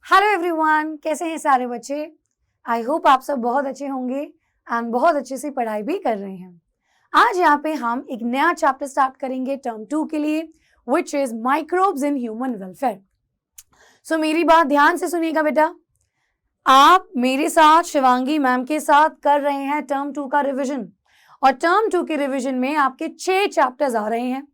Hello everyone, कैसे हैं सारे बच्चे। आई होप आप सब बहुत अच्छे होंगे एंड बहुत अच्छे से पढ़ाई भी कर रहे हैं। आज यहाँ पे हम एक नया चैप्टर स्टार्ट करेंगे टर्म 2 के लिए, which is microbes in human welfare. So मेरी बात ध्यान से सुनिएगा बेटा। आप मेरे साथ शिवांगी मैम के साथ कर रहे हैं टर्म 2 का रिविजन, और टर्म 2 के रिविजन में आपके 6 चैप्टर्स आ रहे हैं।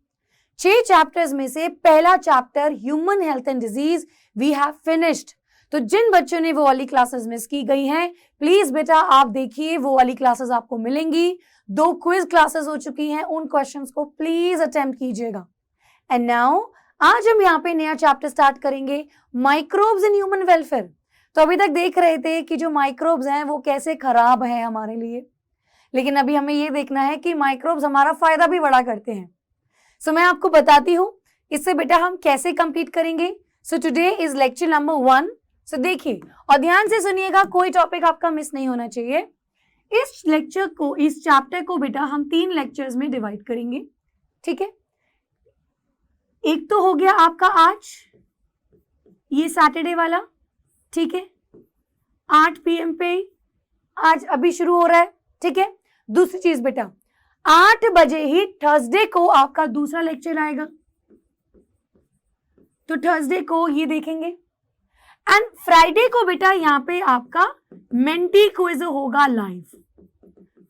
6 चैप्टर्स में से पहला chapter human health and disease we have finished. तो जिन बच्चों ने वो वाली क्लासेस मिस की गई हैं, प्लीज बेटा आप देखिए, वो वाली क्लासेस आपको मिलेंगी। 2 क्विज क्लासेस हो चुकी हैं, उन क्वेश्चंस को प्लीज अटेम्प्ट कीजिएगा। एंड नाउ आज हम यहाँ पे नया चैप्टर स्टार्ट करेंगे, माइक्रोब्स इन ह्यूमन वेलफेयर। तो अभी तक देख रहे थे कि जो माइक्रोब्स हैं वो कैसे खराब है हमारे लिए, लेकिन अभी हमें ये देखना है कि माइक्रोब्स हमारा फायदा भी बड़ा करते हैं। सो मैं आपको बताती हूँ इससे बेटा हम कैसे कंप्लीट करेंगे। So today is lecture number 1। सो देखिए और ध्यान से सुनिएगा, कोई टॉपिक आपका मिस नहीं होना चाहिए। इस लेक्चर को, इस चैप्टर को बेटा हम 3 लेक्चर्स में डिवाइड करेंगे, ठीक है। एक तो हो गया आपका आज ये सैटरडे वाला, ठीक है, 8 PM पे आज अभी शुरू हो रहा है, ठीक है। दूसरी चीज बेटा 8 बजे ही थर्सडे को आपका दूसरा लेक्चर आएगा, तो थर्सडे को ये देखेंगे। एंड फ्राइडे को बेटा यहाँ पे आपका मेंटी क्विज होगा लाइव।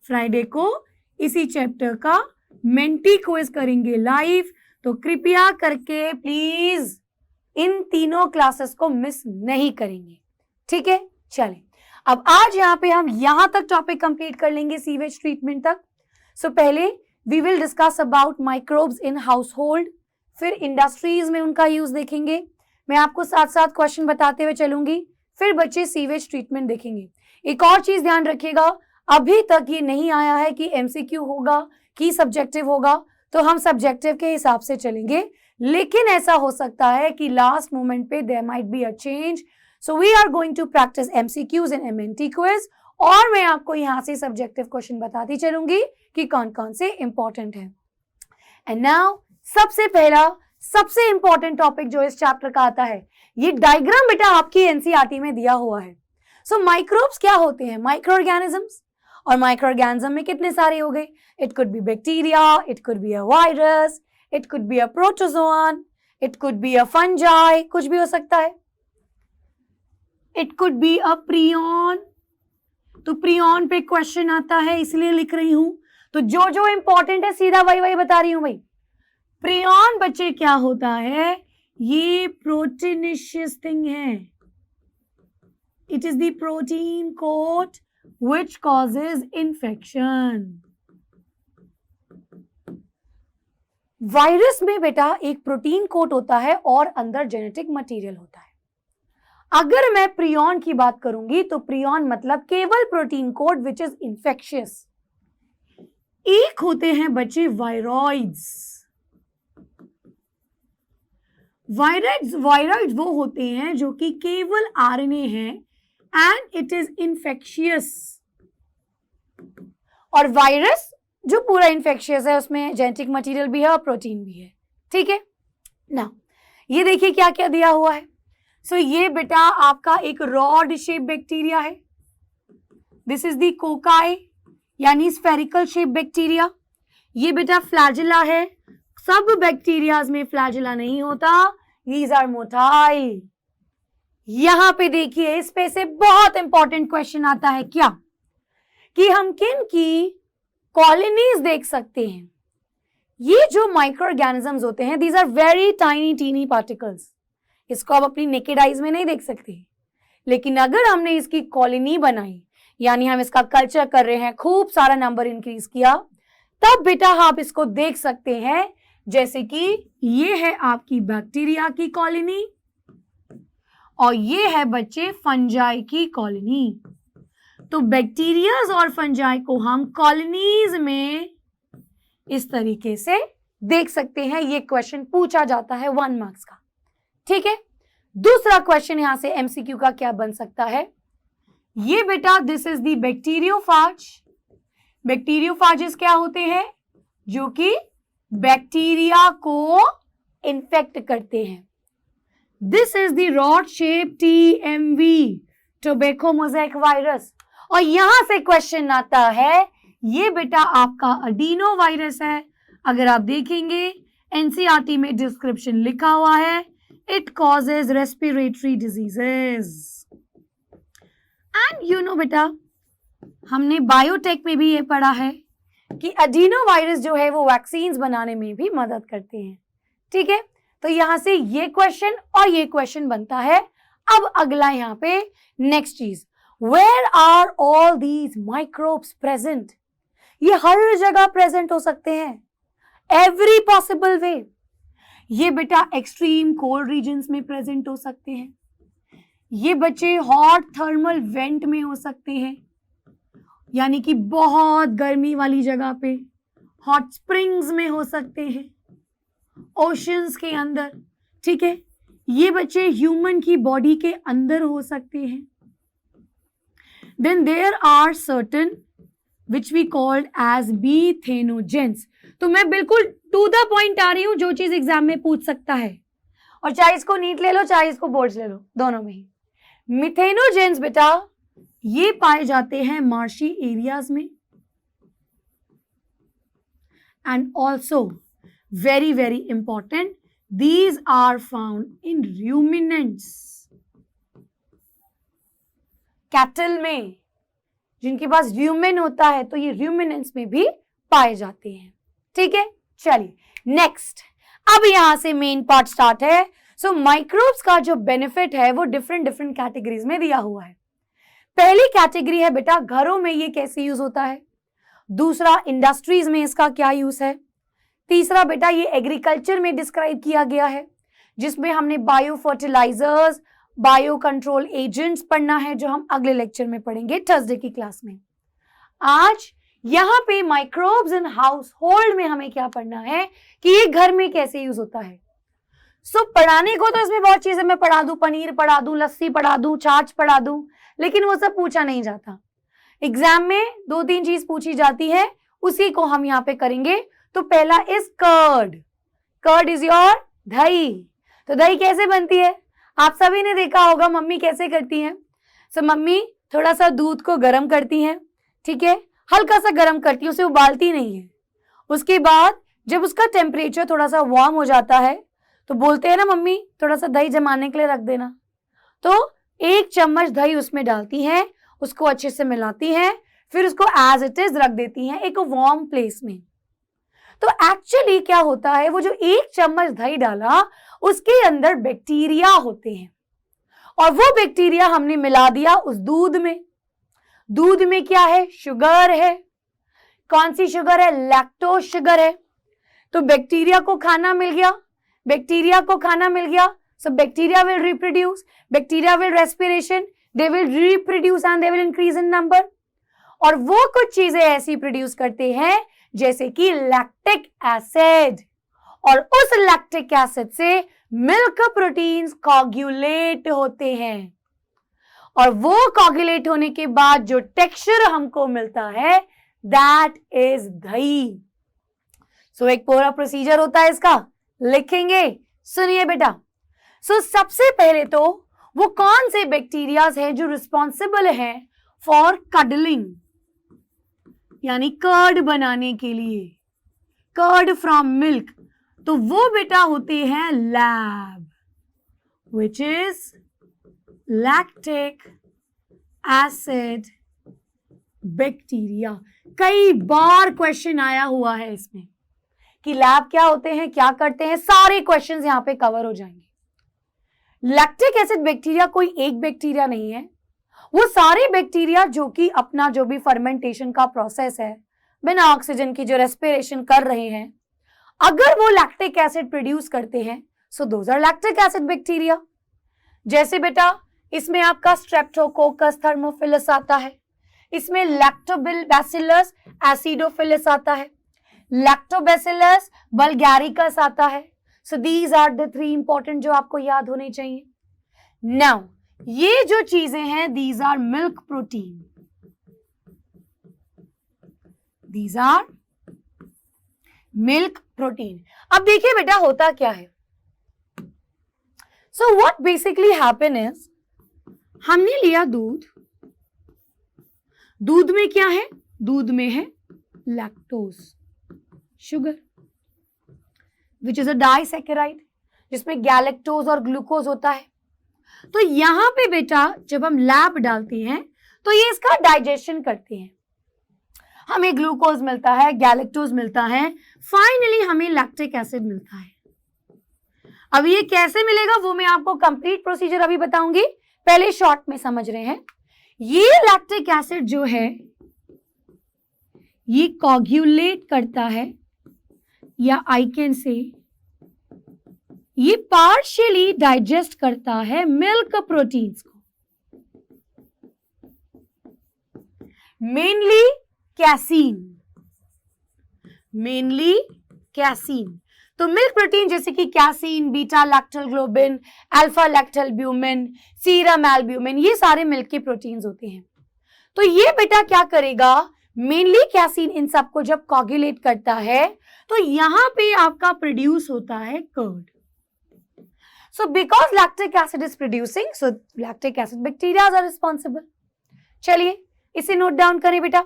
फ्राइडे को इसी चैप्टर का मेंटी क्विज करेंगे लाइव। तो कृपया करके प्लीज इन तीनों क्लासेस को मिस नहीं करेंगे, ठीक है। चलें अब आज यहाँ पे हम यहां तक टॉपिक कंप्लीट कर लेंगे, सीवेज ट्रीटमेंट तक। सो पहले we will discuss about microbes in household, फिर इंडस्ट्रीज में उनका यूज देखेंगे। मैं आपको साथ साथ क्वेश्चन बताते हुए चलूंगी, फिर बच्चे सीवेज ट्रीटमेंट देखेंगे। एक और चीज ध्यान रखिएगा, अभी तक ये नहीं आया है कि एमसीक्यू होगा कि सब्जेक्टिव होगा, तो हम सब्जेक्टिव के हिसाब से चलेंगे, लेकिन ऐसा हो सकता है कि लास्ट मोमेंट पे there might be a change. So we are going to practise MCQs in MNT quiz, और मैं आपको यहाँ से सब्जेक्टिव क्वेश्चन बताती चलूंगी कि कौन कौन से इंपॉर्टेंट है। एंड नाउ सबसे पहला सबसे इंपॉर्टेंट टॉपिक जो इस चैप्टर का आता है, ये डायग्राम बेटा आपकी एनसीईआरटी में दिया हुआ है। सो माइक्रोब्स क्या होते हैं? Micro organisms. और माइक्रो ऑर्गेनिज्म में कितने सारे हो गए? It could be bacteria, it could be a virus, it could be a protozoan, it could be a fungi, कुछ भी हो सकता है। It could be a prion, तो प्रियॉन पे क्वेश्चन आता है इसलिए लिख रही हूं। तो जो जो इंपॉर्टेंट है सीधा वही बता रही हूं भाई। प्रियॉन बच्चे क्या होता है? ये प्रोटीनिशियस थिंग है। It is the protein coat which causes infection. Virus में बेटा एक प्रोटीन कोट होता है और अंदर जेनेटिक मटेरियल होता है। अगर मैं प्रियॉन की बात करूंगी तो प्रियॉन मतलब केवल protein coat which is infectious. एक होते हैं बच्चे वायरॉइड्स। वायरॉइड्स वो होते हैं जो कि केवल आरएनए है एंड इट इज इन्फेक्शियस। और वायरस जो पूरा इन्फेक्शियस है, उसमें जेनेटिक मटेरियल भी है और प्रोटीन भी है, ठीक है ना। ये देखिए क्या क्या दिया हुआ है। सो ये बेटा आपका एक रॉड शेप बैक्टीरिया है। दिस इज द कोकाई यानी स्फेरिकल शेप बैक्टीरिया। ये बेटा फ्लैजिला है। सब बैक्टीरियाज में फ्लैजिला नहीं होता, these are motile। यहां पे देखिए इस पे से बहुत इंपॉर्टेंट क्वेश्चन आता है क्या, कि हम किन की कॉलोनीज देख सकते हैं। ये जो माइक्रो ऑर्गेनिजम्स होते हैं, these are very tiny teeny particles। इसको आप अपनी नेकेड आइज में नहीं देख सकते, लेकिन अगर हमने इसकी कॉलोनी बनाई, यानी हम इसका कल्चर कर रहे हैं, खूब सारा नंबर इंक्रीज किया, तब बेटा आप इसको देख सकते हैं। जैसे कि ये है आपकी बैक्टीरिया की कॉलोनी और ये है बच्चे फंजाई की कॉलोनी। तो बैक्टीरियाज और फंजाई को हम कॉलोनीज में इस तरीके से देख सकते हैं। ये क्वेश्चन पूछा जाता है 1 मार्क्स का, ठीक है। दूसरा क्वेश्चन यहां से एमसीक्यू का क्या बन सकता है? ये बेटा दिस इज द बैक्टीरियोफाज। बैक्टीरियोफाजेस क्या होते हैं? जो कि बैक्टीरिया को इन्फेक्ट करते हैं। This is the rod shape TMV, tobacco mosaic virus. और यहां से क्वेश्चन आता है, ये बेटा आपका अडीनो वायरस है। अगर आप देखेंगे एनसीईआरटी में डिस्क्रिप्शन लिखा हुआ है, it causes respiratory diseases. And you know बेटा, हमने बायोटेक में भी ये पढ़ा है कि अडीनो वायरस जो है वो वैक्सीन्स बनाने में भी मदद करते हैं। ठीक है, तो यहां से ये क्वेश्चन और ये क्वेश्चन बनता है। अब अगला यहाँ पे नेक्स्ट चीज, where are all these microbes present? ये हर जगह प्रेजेंट हो सकते हैं, एवरी पॉसिबल वे। ये बेटा एक्सट्रीम कोल्ड रीजन्स में प्रेजेंट हो सकते हैं, ये बच्चे हॉट थर्मल वेंट में हो सकते हैं, यानी कि बहुत गर्मी वाली जगह पे, हॉट स्प्रिंग्स में हो सकते हैं, ओशंस के अंदर। ठीक है, ये बच्चे ह्यूमन की बॉडी के अंदर हो सकते हैं। Then there are certain which we called as methanogens. तो मैं बिल्कुल टू द पॉइंट आ रही हूं, जो चीज एग्जाम में पूछ सकता है, और चाहे इसको नीट ले लो चाहे इसको बोर्ड्स ले लो, दोनों में ही। मिथेनोजेंस बेटा ये पाए जाते हैं मार्शी एरियाज में, and also very very important, these are found in ruminants, cattle में जिनके पास र्यूमिन होता है, तो ये र्यूमिनेंट्स में भी पाए जाते हैं। ठीक है, चलिए नेक्स्ट, अब यहां से मेन पार्ट स्टार्ट है। सो माइक्रोब्स का जो बेनिफिट है वो डिफरेंट डिफरेंट कैटेगरीज में दिया हुआ है। पहली कैटेगरी है बेटा घरों में ये कैसे यूज होता है, दूसरा इंडस्ट्रीज में इसका क्या यूज है, तीसरा बेटा ये एग्रीकल्चर में डिस्क्राइब किया गया है, जिसमें हमने bio fertilisers, bio control agents पढ़ना है, जो हम अगले लेक्चर में पढ़ेंगे थर्सडे की क्लास में। आज यहाँ पे माइक्रोब्स इन हाउस होल्ड में हमें क्या पढ़ना है कि ये घर में कैसे यूज होता है। सो पढ़ाने को तो इसमें बहुत चीजें मैं पढ़ा दूं, पनीर पढ़ा दूं, लस्सी पढ़ा दूं, छाछ पढ़ा दूं, लेकिन वो सब पूछा नहीं जाता। एग्जाम में 2-3 चीज पूछी जाती है, उसी को हम यहाँ पे करेंगे। तो पहला is curd. Curd is your dahi. तो दही कैसे बनती है, आप सभी ने देखा होगा मम्मी कैसे करती हैं। सो मम्मी थोड़ा सा दूध को गर्म करती हैं, ठीक है, हल्का सा गर्म करती है, उसे उबालती नहीं है। उसके बाद जब उसका टेम्परेचर थोड़ा सा वार्म हो जाता है तो बोलते हैं ना मम्मी थोड़ा सा दही जमाने के लिए रख देना, तो 1 चम्मच दही उसमें डालती हैं, उसको अच्छे से मिलाती हैं, फिर उसको एज इट इज रख देती हैं एक वार्म प्लेस में। तो एक्चुअली क्या होता है, वो जो 1 चम्मच दही डाला उसके अंदर बैक्टीरिया होते हैं, और वो बैक्टीरिया हमने मिला दिया उस दूध में। दूध में क्या है, शुगर है। कौन सी शुगर है, लैक्टोज शुगर है। तो बैक्टीरिया को खाना मिल गया, बैक्टीरिया को खाना मिल गया, so bacteria will reproduce, bacteria will respiration, they will reproduce and they will increase in number. और वो कुछ चीजें ऐसी प्रोड्यूस करते हैं जैसे कि लैक्टिक एसिड, और उस लैक्टिक एसिड से मिल्क प्रोटीन्स कोगुलेट होते हैं, और वो कोगुलेट होने के बाद जो टेक्सचर हमको मिलता है दैट इज दही। सो एक पूरा प्रोसीजर होता है इसका, लिखेंगे, सुनिए बेटा। सो सबसे पहले तो वो कौन से बैक्टीरियाज हैं जो रिस्पॉन्सिबल हैं फॉर कडलिंग, यानी कर्ड बनाने के लिए, कर्ड फ्रॉम मिल्क, तो वो बेटा होते हैं lab, which is lactic acid bacteria. कई बार क्वेश्चन आया हुआ है इसमें कि लैब क्या होते हैं, क्या करते हैं, सारे क्वेश्चंस यहां पे कवर हो जाएंगे। लैक्टिक एसिड बैक्टीरिया कोई एक बैक्टीरिया नहीं है, वो सारे बैक्टीरिया जो कि अपना जो भी फर्मेंटेशन का प्रोसेस है, बिना ऑक्सीजन की जो रेस्पिरेशन कर रहे हैं, अगर वो लैक्टिक एसिड प्रोड्यूस करते हैं, so those are lactic acid bacteria. जैसे बेटा इसमें आपका स्ट्रेप्टोकोकस थर्मोफिलस आता है, इसमें लैक्टोबैसिलस एसिडोफिलस आता है, लैक्टोबैसिलस वल्गैरिकस आता है। So these are the 3 important जो आपको याद होने चाहिए। नाउ ये जो चीजें हैं these are milk protein, these are milk protein. अब देखिए बेटा होता क्या है, so what basically happen is, हमने लिया दूध, दूध में क्या है, दूध में है lactose, sugar, which is a disaccharide, जिसमें गैलेक्टोज और ग्लूकोज होता है। तो यहां पे बेटा जब हम लैब डालते हैं तो ये इसका डाइजेशन करते हैं, हमें ग्लूकोज मिलता है, गैलेक्टोज मिलता है, फाइनली हमें लैक्टिक एसिड मिलता है। अब ये कैसे मिलेगा वो मैं आपको कंप्लीट प्रोसीजर अभी बताऊंगी, पहले शॉर्ट में समझ रहे हैं। ये लैक्टिक एसिड जो है ये कोगुलेट करता है, या आई कैन से ये पार्शियली डाइजेस्ट करता है मिल्क प्रोटीन्स को, मेनली कैसीन, मेनली कैसीन। तो मिल्क प्रोटीन जैसे कि casein, beta lactoglobulin, alpha lactalbumin, serum albumin, ये सारे मिल्क के प्रोटीन्स होते हैं। तो ये बेटा क्या करेगा, मेनली कैसीन इन सबको जब कोगुलेट करता है तो यहां पे आपका प्रोड्यूस होता है curd. So because lactic acid is producing, so lactic acid bacterias are responsible. चलिए इसे नोट डाउन करें बेटा,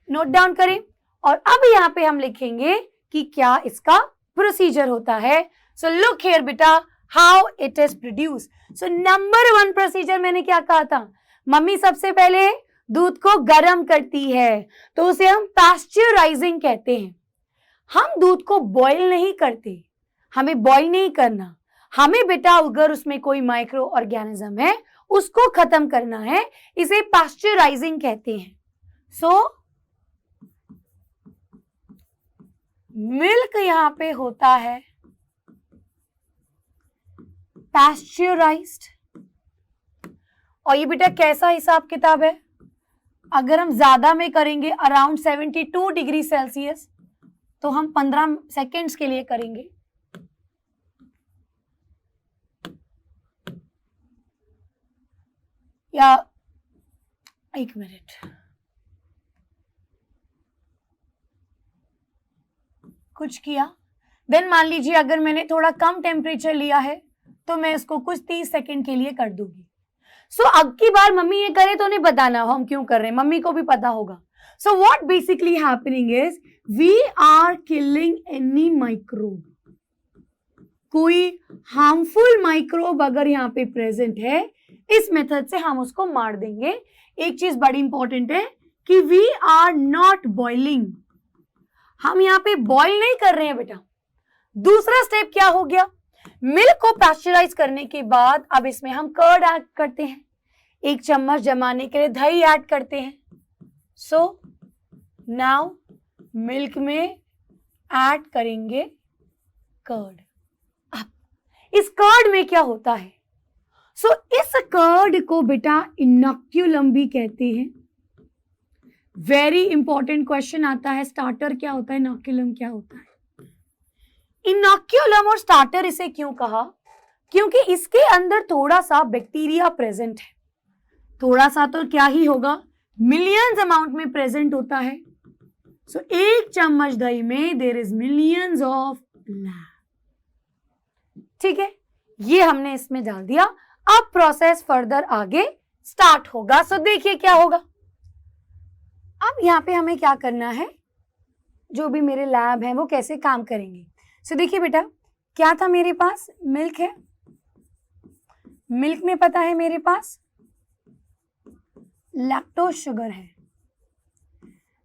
नोट डाउन करें, और अब यहाँ पे हम लिखेंगे कि क्या इसका प्रोसीजर होता है। सो लुक हियर बेटा, how it is produce. So number 1 procedure मैंने क्या कहा था, मम्मी सबसे पहले दूध को गर्म करती है, तो उसे हम पास्चराइजिंग कहते हैं। हम दूध को बॉईल नहीं करते, हमें बॉईल नहीं करना, हमें बेटा अगर उसमें कोई माइक्रो ऑर्गेनिज्म है उसको खत्म करना है, इसे पास्चराइजिंग कहते हैं। सो मिल्क यहां पे होता है पास्चराइज्ड, और ये बेटा कैसा हिसाब किताब है, अगर हम ज्यादा में करेंगे अराउंड 72 डिग्री सेल्सियस, तो हम 15 सेकेंड्स के लिए करेंगे। या एक मिनट, कुछ किया, देन मान लीजिए अगर मैंने थोड़ा कम टेम्परेचर लिया है तो मैं इसको कुछ 30 सेकेंड के लिए कर दूंगी। सो अब की बार मम्मी ये करे तो उन्हें बताना हम क्यों कर रहे हैं, मम्मी को भी पता होगा। So what basically happening is we are killing any microbe, कोई हार्मफुल माइक्रोब अगर यहाँ पे प्रेजेंट है, इस मेथड से हम उसको मार देंगे। एक चीज बड़ी इंपॉर्टेंट है कि वी आर नॉट बॉइलिंग, हम यहाँ पे बॉईल नहीं कर रहे हैं बेटा। दूसरा स्टेप क्या हो गया, मिल्क को पास्चराइज करने के बाद अब इसमें हम कर्ड ऐड करते हैं, 1 चम्मच जमाने के लिए दही ऐड करते हैं। सो नाउ मिल्क में ऐड करेंगे कर्ड। अब इस कर्ड में क्या होता है, सो इस कर्ड को बेटा इनोक्यूलम भी कहते हैं। वेरी इंपॉर्टेंट क्वेश्चन आता है, स्टार्टर क्या होता है, इनोक्यूलम क्या होता है। इनोक्यूलम और स्टार्टर इसे क्यों कहा, क्योंकि इसके अंदर थोड़ा सा बैक्टीरिया प्रेजेंट है, थोड़ा सा तो क्या ही होगा, मिलियंस अमाउंट में प्रेजेंट होता है। सो 1 चम्मच दही में there is millions of LAB, ठीक है, ये हमने इसमें डाल दिया। अब प्रोसेस फर्दर आगे स्टार्ट होगा। सो देखिए क्या होगा, अब यहाँ पे हमें क्या करना है, जो भी मेरे लैब हैं वो कैसे काम करेंगे। सो देखिए बेटा, क्या था मेरे पास, मिल्क है, मिल्क में पता है मेरे पास लैक्टोज शुगर है,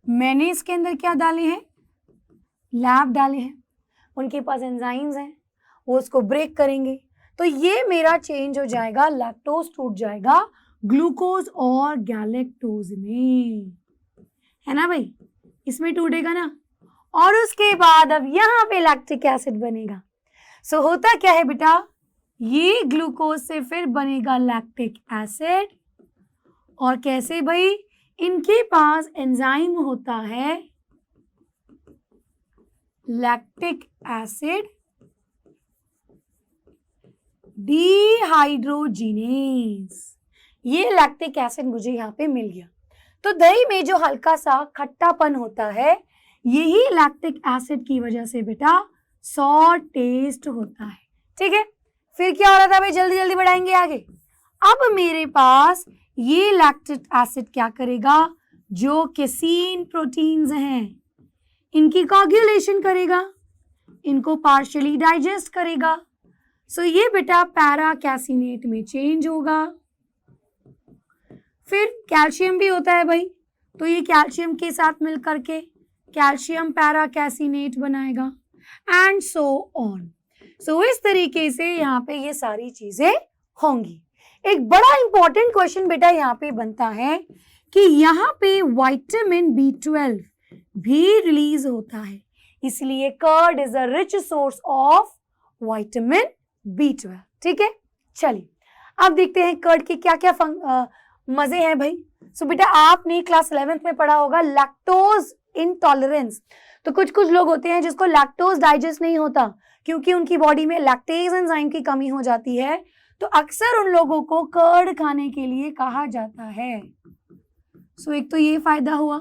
मैंने इसके अंदर क्या डाले हैं, लैब डाले हैं, उनके पास एंजाइम्स हैं, वो उसको ब्रेक करेंगे, तो ये मेरा चेंज हो जाएगा, लैक्टोज टूट जाएगा ग्लूकोज और गैलेक्टोज में, है ना भाई, इसमें टूटेगा ना, और उसके बाद अब यहाँ पे लैक्टिक एसिड बनेगा। सो होता क्या है बेटा, ये ग्लूकोज से फिर बनेगा लैक्टिक एसिड, और कैसे भाई, इनके पास एंजाइम होता है लैक्टिक एसिड डिहाइड्रोजिनेज, ये लैक्टिक एसिड मुझे यहाँ पे मिल गया। तो दही में जो हल्का सा खट्टापन होता है, यही लैक्टिक एसिड की वजह से बेटा सॉर टेस्ट होता है, ठीक है। फिर क्या हो रहा था भाई, जल्दी जल्दी बढ़ाएंगे आगे। अब मेरे पास ये लैक्टिक एसिड क्या करेगा, जो केसीन प्रोटीन्स हैं इनकी कोagulation करेगा, इनको पार्शियली डाइजेस्ट करेगा। सो ये बेटा पैरा कैसिनेट में चेंज होगा। फिर कैल्शियम भी होता है भाई, तो ये कैल्शियम के साथ मिल करके कैल्शियम पैरा कैसिनेट बनाएगा एंड सो ऑन। सो इस तरीके से यहाँ पे ये सारी चीजें होंगी। एक बड़ा इंपॉर्टेंट क्वेश्चन बेटा यहाँ पे बनता है कि यहाँ पे विटामिन B12 भी रिलीज होता है, इसलिए curd is a rich source of vitamin B12। ठीक है, चलिए अब देखते हैं कर्ड के क्या क्या मजे हैं भाई। सो बेटा आपने क्लास 11th में पढ़ा होगा लैक्टोज इंटॉलरेंस। तो कुछ कुछ लोग होते हैं जिसको लैक्टोज डाइजेस्ट नहीं होता क्योंकि उनकी बॉडी में लैक्टेज एंजाइम की कमी हो जाती है, तो अक्सर उन लोगों को कर्ड खाने के लिए कहा जाता है। सो एक तो ये फायदा हुआ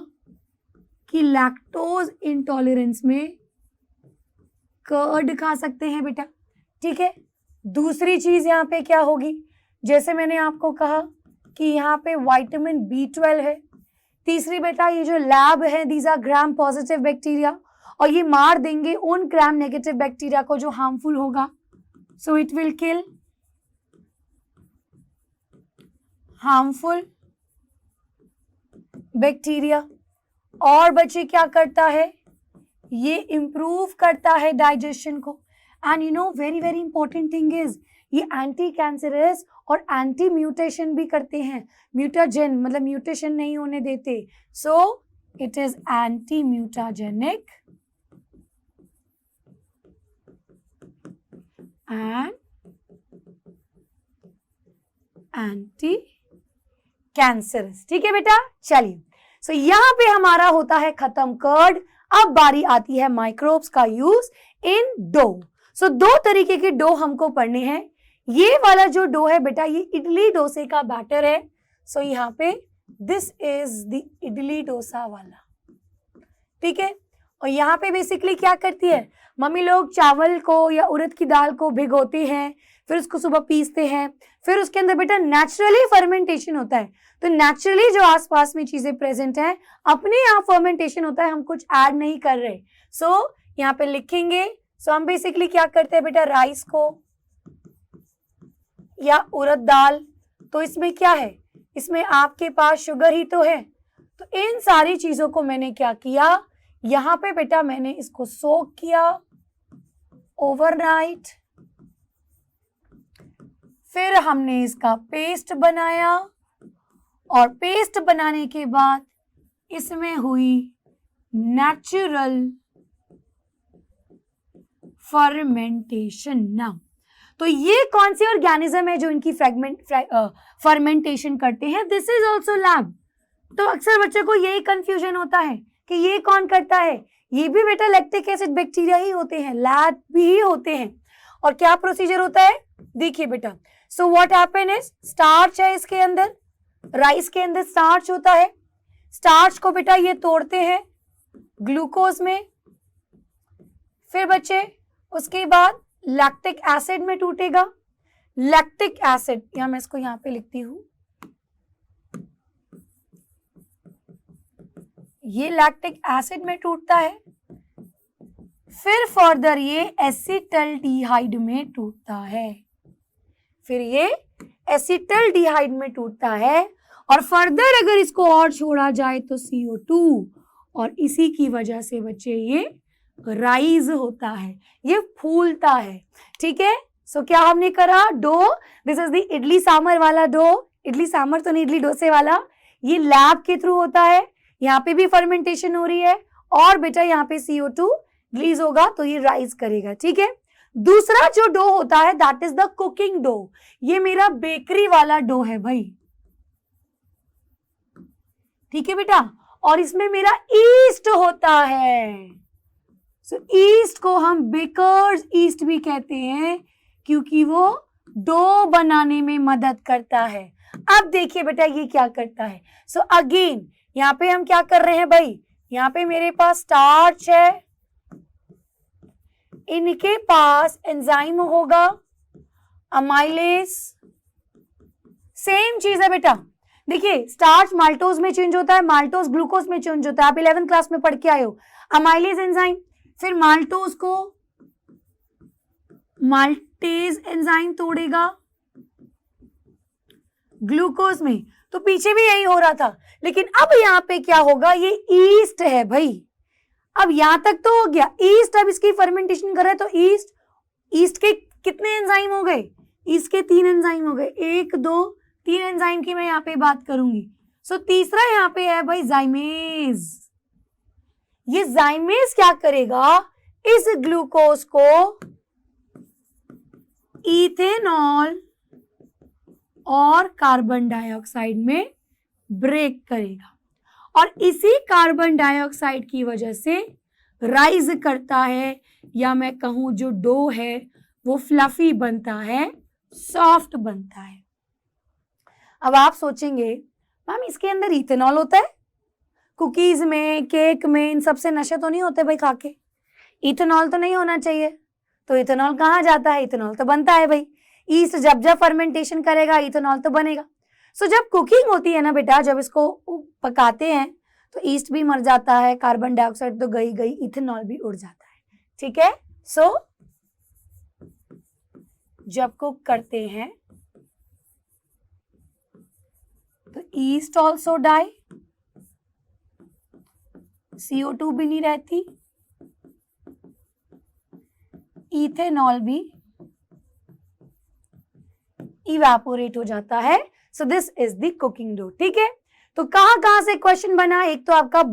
कि लैक्टोज इंटॉलरेंस में कर्ड खा सकते हैं बेटा। ठीक है, दूसरी चीज यहाँ पे क्या होगी, जैसे मैंने आपको कहा कि यहाँ पे विटामिन B12 है। तीसरी बेटा ये जो लैब है these are gram positive bacteria, और ये मार देंगे उन ग्राम नेगेटिव बैक्टीरिया को जो हार्मफुल होगा। So it will kill harmful bacteria. और बच्चे क्या करता है, ये इंप्रूव करता है डाइजेशन को। And you know very very important thing is ये एंटी कैंसरस और एंटी म्यूटेशन भी करते हैं। म्यूटाजेन मतलब म्यूटेशन नहीं होने देते। So it is anti mutagenic and anti cancerous. ठीक है बेटा, चलिए। सो यहाँ पे हमारा होता है खत्म कर्ड। अब बारी आती है माइक्रोब्स का यूज इन डो। सो दो तरीके के डो हमको पढ़ने हैं। ये वाला जो डो है बेटा ये इडली डोसे का बैटर है। सो यहाँ पे this is the idli dosa वाला। ठीक है, और यहाँ पे बेसिकली क्या करती है मम्मी लोग, चावल को या उड़द की दाल को भिगोते हैं, फिर उसको सुबह पीसते हैं, फिर उसके अंदर बेटा नेचुरली फर्मेंटेशन होता है। तो नेचुरली जो आसपास में चीजें प्रेजेंट हैं अपने यहाँ फर्मेंटेशन होता है, हम कुछ ऐड नहीं कर रहे। सो यहाँ पे लिखेंगे। सो हम बेसिकली क्या करते हैं बेटा, राइस को या उड़द दाल, तो इसमें क्या है, इसमें आपके पास शुगर ही तो है। तो इन सारी चीजों को मैंने क्या किया, यहाँ पे बेटा मैंने इसको सोक किया ओवरनाइट, फिर हमने इसका पेस्ट बनाया, और पेस्ट बनाने के बाद इसमें हुई नेचुरल फर्मेंटेशन। नाउ तो ये कौन सी ऑर्गेनिज्म है जो इनकी फर्मेंटेशन करते हैं, दिस इज ऑल्सो लैब। तो अक्सर बच्चे को यही कंफ्यूजन होता है कि ये कौन करता है, ये भी बेटा लैक्टिक एसिड बैक्टीरिया ही होते हैं, लैब भी होते हैं। और क्या प्रोसीजर होता है देखिए बेटा। So what happen is, starch है इसके अंदर, राइस के अंदर स्टार्च होता है। स्टार्च को बेटा ये तोड़ते हैं ग्लूकोज में, फिर बच्चे उसके बाद लैक्टिक एसिड में टूटेगा। लैक्टिक एसिड या मैं इसको यहां पे लिखती हूं, ये लैक्टिक एसिड में टूटता है, फिर फर्दर ये एसिटल्डिहाइड में टूटता है, फिर ये एसिटल्डिहाइड में टूटता है, और फर्दर अगर इसको और छोड़ा जाए तो CO2, और इसी की वजह से बच्चे ये राइज होता है, ये फूलता है। ठीक है, सो क्या हमने करा, dough, this is the idli sambar वाला डो, इडली सांभर तो नहीं इडली डोसे वाला, ये लैब के थ्रू होता है, यहाँ पे भी फर्मेंटेशन हो रही है, और बेटा यहाँ पे CO2 रिलीज होगा तो ये राइज करेगा। ठीक है, दूसरा जो डो होता है that is the cooking dough, ये मेरा बेकरी वाला डो है भाई। ठीक है बेटा, और इसमें मेरा ईस्ट होता है। सो ईस्ट को हम बेकर्स ईस्ट भी कहते हैं क्योंकि वो डो बनाने में मदद करता है। अब देखिए बेटा ये क्या करता है। सो अगेन यहाँ पे हम क्या कर रहे हैं भाई, यहाँ पे मेरे पास स्टार्च है, इनके पास एंजाइम होगा, अमाइलेज सेम चीज है बेटा। देखिए स्टार्च माल्टोज में चेंज होता है, माल्टोज ग्लूकोज में चेंज होता है, आप 11th क्लास में पढ़ के आए हो। अमाइलेज एंजाइम, फिर माल्टोज को माल्टेज एंजाइम तोड़ेगा ग्लूकोज में, तो पीछे भी यही हो रहा था। लेकिन अब यहाँ पे क्या होगा, ये ईस्ट है भाई। अब यहां तक तो हो गया ईस्ट, अब इसकी फर्मेंटेशन कर रहा है तो ईस्ट के कितने एंजाइम हो गए, ईस्ट के 3 एंजाइम हो गए, 1 2 3 एंजाइम की मैं यहाँ पे बात करूंगी। सो तीसरा यहाँ पे है भाई जाइमेज। ये जाइमेज क्या करेगा, इस ग्लूकोज को इथेनॉल और कार्बन डाइऑक्साइड में ब्रेक करेगा, और इसी कार्बन डाइऑक्साइड की वजह से राइज करता है, या मैं कहूं जो डो है वो फ्लफी बनता है, सॉफ्ट बनता है। अब आप सोचेंगे मैम इसके अंदर इथेनॉल होता है, कुकीज में, केक में, इन सबसे नशे तो नहीं होते भाई खा के, इथेनॉल तो नहीं होना चाहिए। तो इथेनॉल कहाँ जाता है, इथेनॉल तो बनता है भाई, ईस्ट जब जब फर्मेंटेशन करेगा इथेनॉल तो बनेगा। सो जब कुकिंग होती है ना बेटा, जब इसको पकाते हैं तो ईस्ट भी मर जाता है, कार्बन डाइऑक्साइड तो गई, इथेनॉल भी उड़ जाता है, ठीक है। सो जब कुक करते हैं तो ईस्ट ऑल्सो डाई, CO2 भी नहीं रहती, इथेनॉल भी इवेपोरेट हो जाता है। So this is the cooking dough, ठीक है। तो कहां से क्वेश्चन बना, एक तो आपका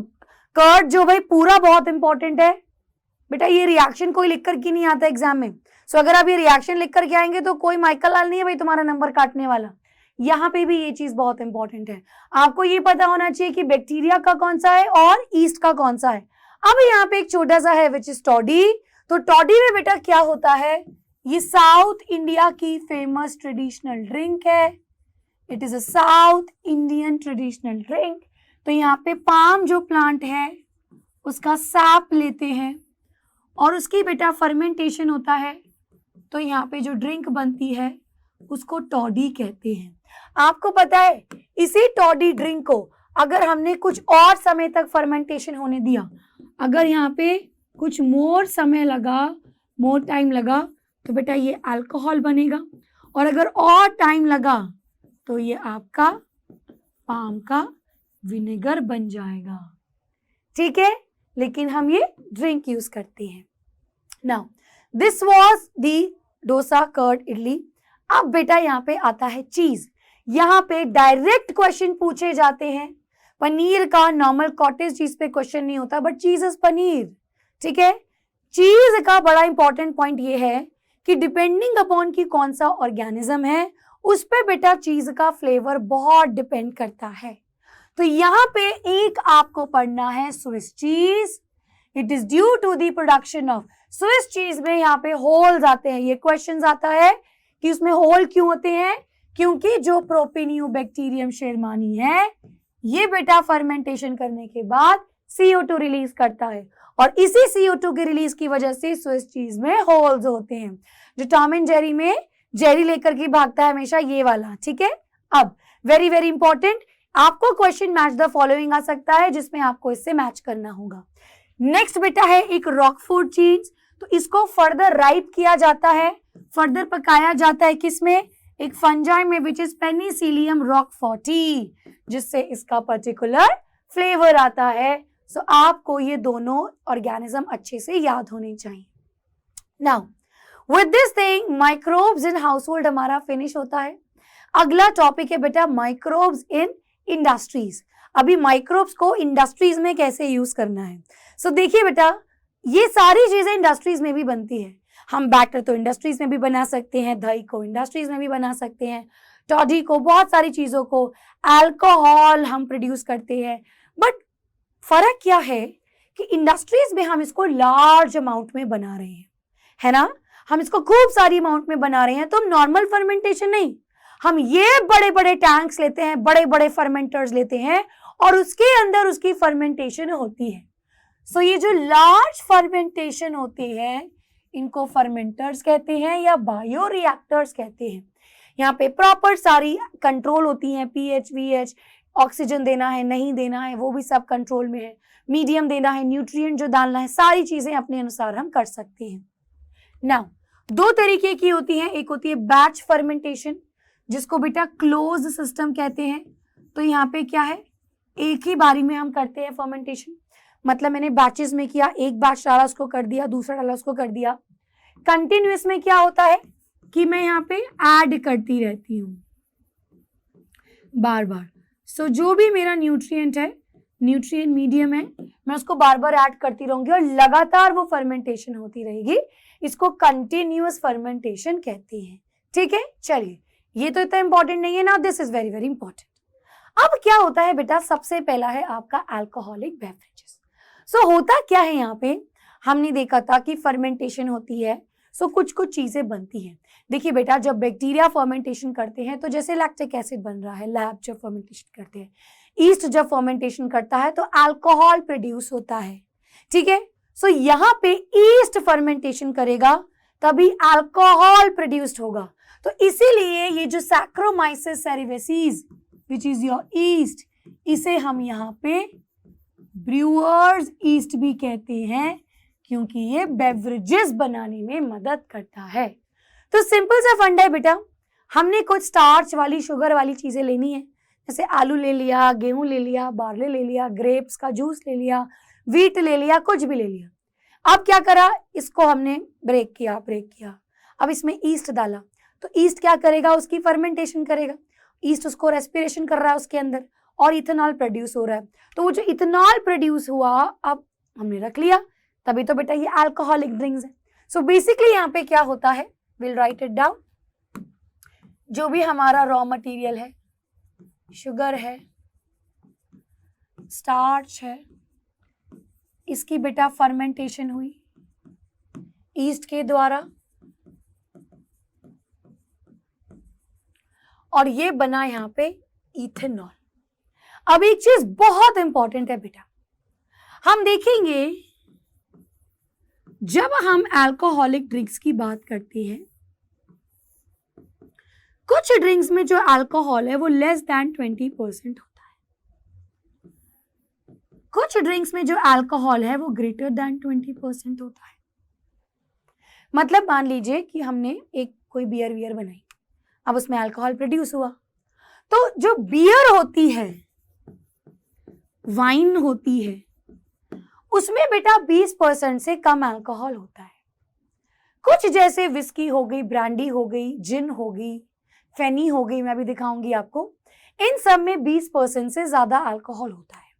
कर्ड जो भाई पूरा बहुत इंपॉर्टेंट है बेटा, ये रिएक्शन कोई लिख कर के नहीं आता एग्जाम में। सो अगर आप ये रिएक्शन लिख करके आएंगे तो कोई माइकल लाल नहीं है भाई तुम्हारा नंबर काटने वाला। यहाँ पे भी ये चीज बहुत इंपॉर्टेंट है, आपको ये पता होना चाहिए कि बैक्टीरिया का कौन सा है और ईस्ट का कौन सा है। अब यहाँ पे एक छोटा सा है विच इज टॉडी। तो टॉडी में बेटा क्या होता है, ये साउथ इंडिया की फेमस ट्रेडिशनल ड्रिंक है, it is a south Indian traditional drink. तो यहाँ पे पाम जो प्लांट है उसका साप लेते हैं और उसकी बेटा फर्मेंटेशन होता है, तो यहाँ पे जो ड्रिंक बनती है उसको टॉडी कहते हैं। आपको पता है इसी टॉडी ड्रिंक को अगर हमने कुछ और समय तक फर्मेंटेशन होने दिया, अगर यहाँ पे कुछ मोर समय लगा, मोर टाइम लगा, तो बेटा ये अल्कोहल बनेगा, और अगर और टाइम लगा तो ये आपका पाम का विनेगर बन जाएगा, ठीक है। लेकिन हम ये ड्रिंक यूज करते हैं। Now this was the dosa, curd, idli. अब बेटा यहाँ पे आता है चीज। यहाँ पे डायरेक्ट क्वेश्चन पूछे जाते हैं पनीर का। नॉर्मल कॉटेज चीज पे क्वेश्चन नहीं होता, बट चीज इज पनीर, ठीक है। चीज का बड़ा इंपॉर्टेंट पॉइंट ये है कि डिपेंडिंग अपॉन की कौन सा ऑर्गेनिज्म है उस पे बेटा चीज का फ्लेवर बहुत डिपेंड करता है। तो यहाँ पे एक आपको पढ़ना है Swiss cheese. It is due to the production of Swiss cheese में यहाँ पे होल्स आते हैं। ये क्वेश्चन आता है कि उसमें होल क्यों होते हैं, क्योंकि जो प्रोपेनियोबैक्टीरियम शेरमानी है ये बेटा फर्मेंटेशन करने के बाद CO2 रिलीज करता है, और इसी CO2 की रिलीज की वजह से स्विस चीज में होल्स होते हैं। जो टॉम एंड जेरी में जेरी लेकर के भागता है हमेशा, ये वाला, ठीक है। अब वेरी वेरी इंपॉर्टेंट, आपको क्वेश्चन मैच द फॉलोइंग आ सकता है जिसमें आपको इससे मैच करना होगा। नेक्स्ट बेटा है एक रॉक फूड चीज। तो इसको फर्दर राइप किया जाता है, फर्दर पकाया जाता है किसमें, एक फंजाई में विच इज पेनिसिलियम रॉकफोर्टी, जिससे इसका पर्टिकुलर फ्लेवर आता है। सो आपको ये दोनों ऑर्गेनिज्म अच्छे से याद होने चाहिए। Now with this thing microbes in household हमारा फिनिश होता है। अगला टॉपिक है बेटा माइक्रोब्स इन इंडस्ट्रीज। अभी माइक्रोब्स को इंडस्ट्रीज में कैसे यूज करना है। सो देखिए बेटा, ये सारी चीजें इंडस्ट्रीज में भी बनती है। हम बैटर तो इंडस्ट्रीज में भी बना सकते हैं, दही को इंडस्ट्रीज में भी बना सकते हैं, टॉडी को, बहुत सारी चीजों को, अल्कोहल हम प्रोड्यूस करते हैं। बट फर्क क्या है कि इंडस्ट्रीज में हम इसको लार्ज अमाउंट में बना रहे हैं, है ना, हम इसको खूब सारी अमाउंट में बना रहे हैं। तो हम नॉर्मल फर्मेंटेशन नहीं, हम ये बड़े बड़े टैंक्स लेते हैं, बड़े बड़े फर्मेंटर्स लेते हैं और उसके अंदर उसकी फर्मेंटेशन होती है। सो ये जो लार्ज फर्मेंटेशन होती है इनको फर्मेंटर्स कहते हैं या बायो रिएक्टर्स कहते हैं। यहाँ पे प्रॉपर सारी कंट्रोल होती हैं, पीएच, वीएच, ऑक्सीजन देना है नहीं देना है वो भी सब कंट्रोल में है, मीडियम देना है, न्यूट्रिएंट जो डालना है, सारी चीजें अपने अनुसार हम कर सकते हैं। नाउ दो तरीके की होती हैं, एक होती है बैच फर्मेंटेशन जिसको बेटा क्लोज सिस्टम कहते हैं। तो यहाँ पे क्या है, एक ही बारी में हम करते हैं फर्मेंटेशन, मतलब मैंने बैचेस में किया, एक बैच डाला उसको कर दिया, दूसरा डाला उसको कर दिया। कंटिन्यूअस में क्या होता है कि मैं यहाँ पे ऐड करती रहती हूँ बार बार। सो जो भी मेरा न्यूट्रिएंट है, न्यूट्रिएंट मीडियम है, मैं उसको बार बार ऐड करती रहूंगी और लगातार वो फर्मेंटेशन होती रहेगी। इसको कंटिन्यूअस फर्मेंटेशन कहते हैं। ठीक है, चलिए ये तो इतना इंपॉर्टेंट नहीं है ना, this is very very important. अब क्या होता है बेटा, सबसे पहला है आपका अल्कोहलिक बेवरेजेस। सो होता क्या है यहाँ पे, हमने देखा था कि फर्मेंटेशन होती है, सो कुछ कुछ चीजें बनती हैं। देखिए बेटा, जब बैक्टीरिया फर्मेंटेशन करते हैं तो जैसे लैक्टिक एसिड बन रहा है, लैब जब फर्मेंटेशन करते हैं, ईस्ट जब फर्मेंटेशन करता है तो अल्कोहल प्रोड्यूस होता है। ठीक है, सो यहाँ पे ईस्ट फर्मेंटेशन करेगा तभी अल्कोहल प्रोड्यूस्ड होगा। तो इसीलिए ये जो Saccharomyces cerevisiae which is your yeast, इसे हम यहाँ पे ब्रूअर्स ईस्ट भी कहते हैं क्योंकि ये बेवरेजेस बनाने में मदद करता है। तो सिंपल सा फंडा है बेटा, हमने कुछ स्टार्च वाली शुगर वाली चीजें लेनी है, जैसे आलू ले लिया, गेहूं ले लिया, बार्ले ले लिया, ग्रेप्स का जूस ले लिया, व्हीट ले लिया, कुछ भी ले लिया। अब क्या करा, इसको हमने ब्रेक किया, अब इसमें ईस्ट डाला, तो ईस्ट क्या करेगा, उसकी फर्मेंटेशन करेगा। ईस्ट उसको रेस्पिरेशन कर रहा है उसके अंदर और इथेनॉल प्रोड्यूस हो रहा है। तो वो जो इथेनॉल प्रोड्यूस हुआ अब हमने रख लिया, तभी तो बेटा ये अल्कोहलिक ड्रिंक्स है। सो बेसिकली यहाँ पे क्या होता है, विल राइट इट डाउन, जो भी हमारा रॉ मटेरियल है, शुगर है, स्टार्च है, इसकी बेटा फर्मेंटेशन हुई ईस्ट के द्वारा और ये बना यहाँ पे इथेनॉल। अब एक चीज बहुत इंपॉर्टेंट है बेटा, हम देखेंगे जब हम अल्कोहलिक ड्रिंक्स की बात करते हैं, कुछ ड्रिंक्स में जो अल्कोहल है वो लेस देन 20% होता है, कुछ ड्रिंक्स में जो अल्कोहल है वो ग्रेटर देन 20% होता है। मतलब मान लीजिए कि हमने एक कोई बियर बनाई, अब उसमें अल्कोहल प्रोड्यूस हुआ, तो जो बियर होती है, वाइन होती है, उसमें बेटा 20% से कम अल्कोहल होता है। कुछ जैसे विस्की हो गई, ब्रांडी हो गई, जिन हो गई, फेनी हो गई, मैं भी दिखाऊंगी आपको, इन सब में 20% से ज्यादा अल्कोहल होता है।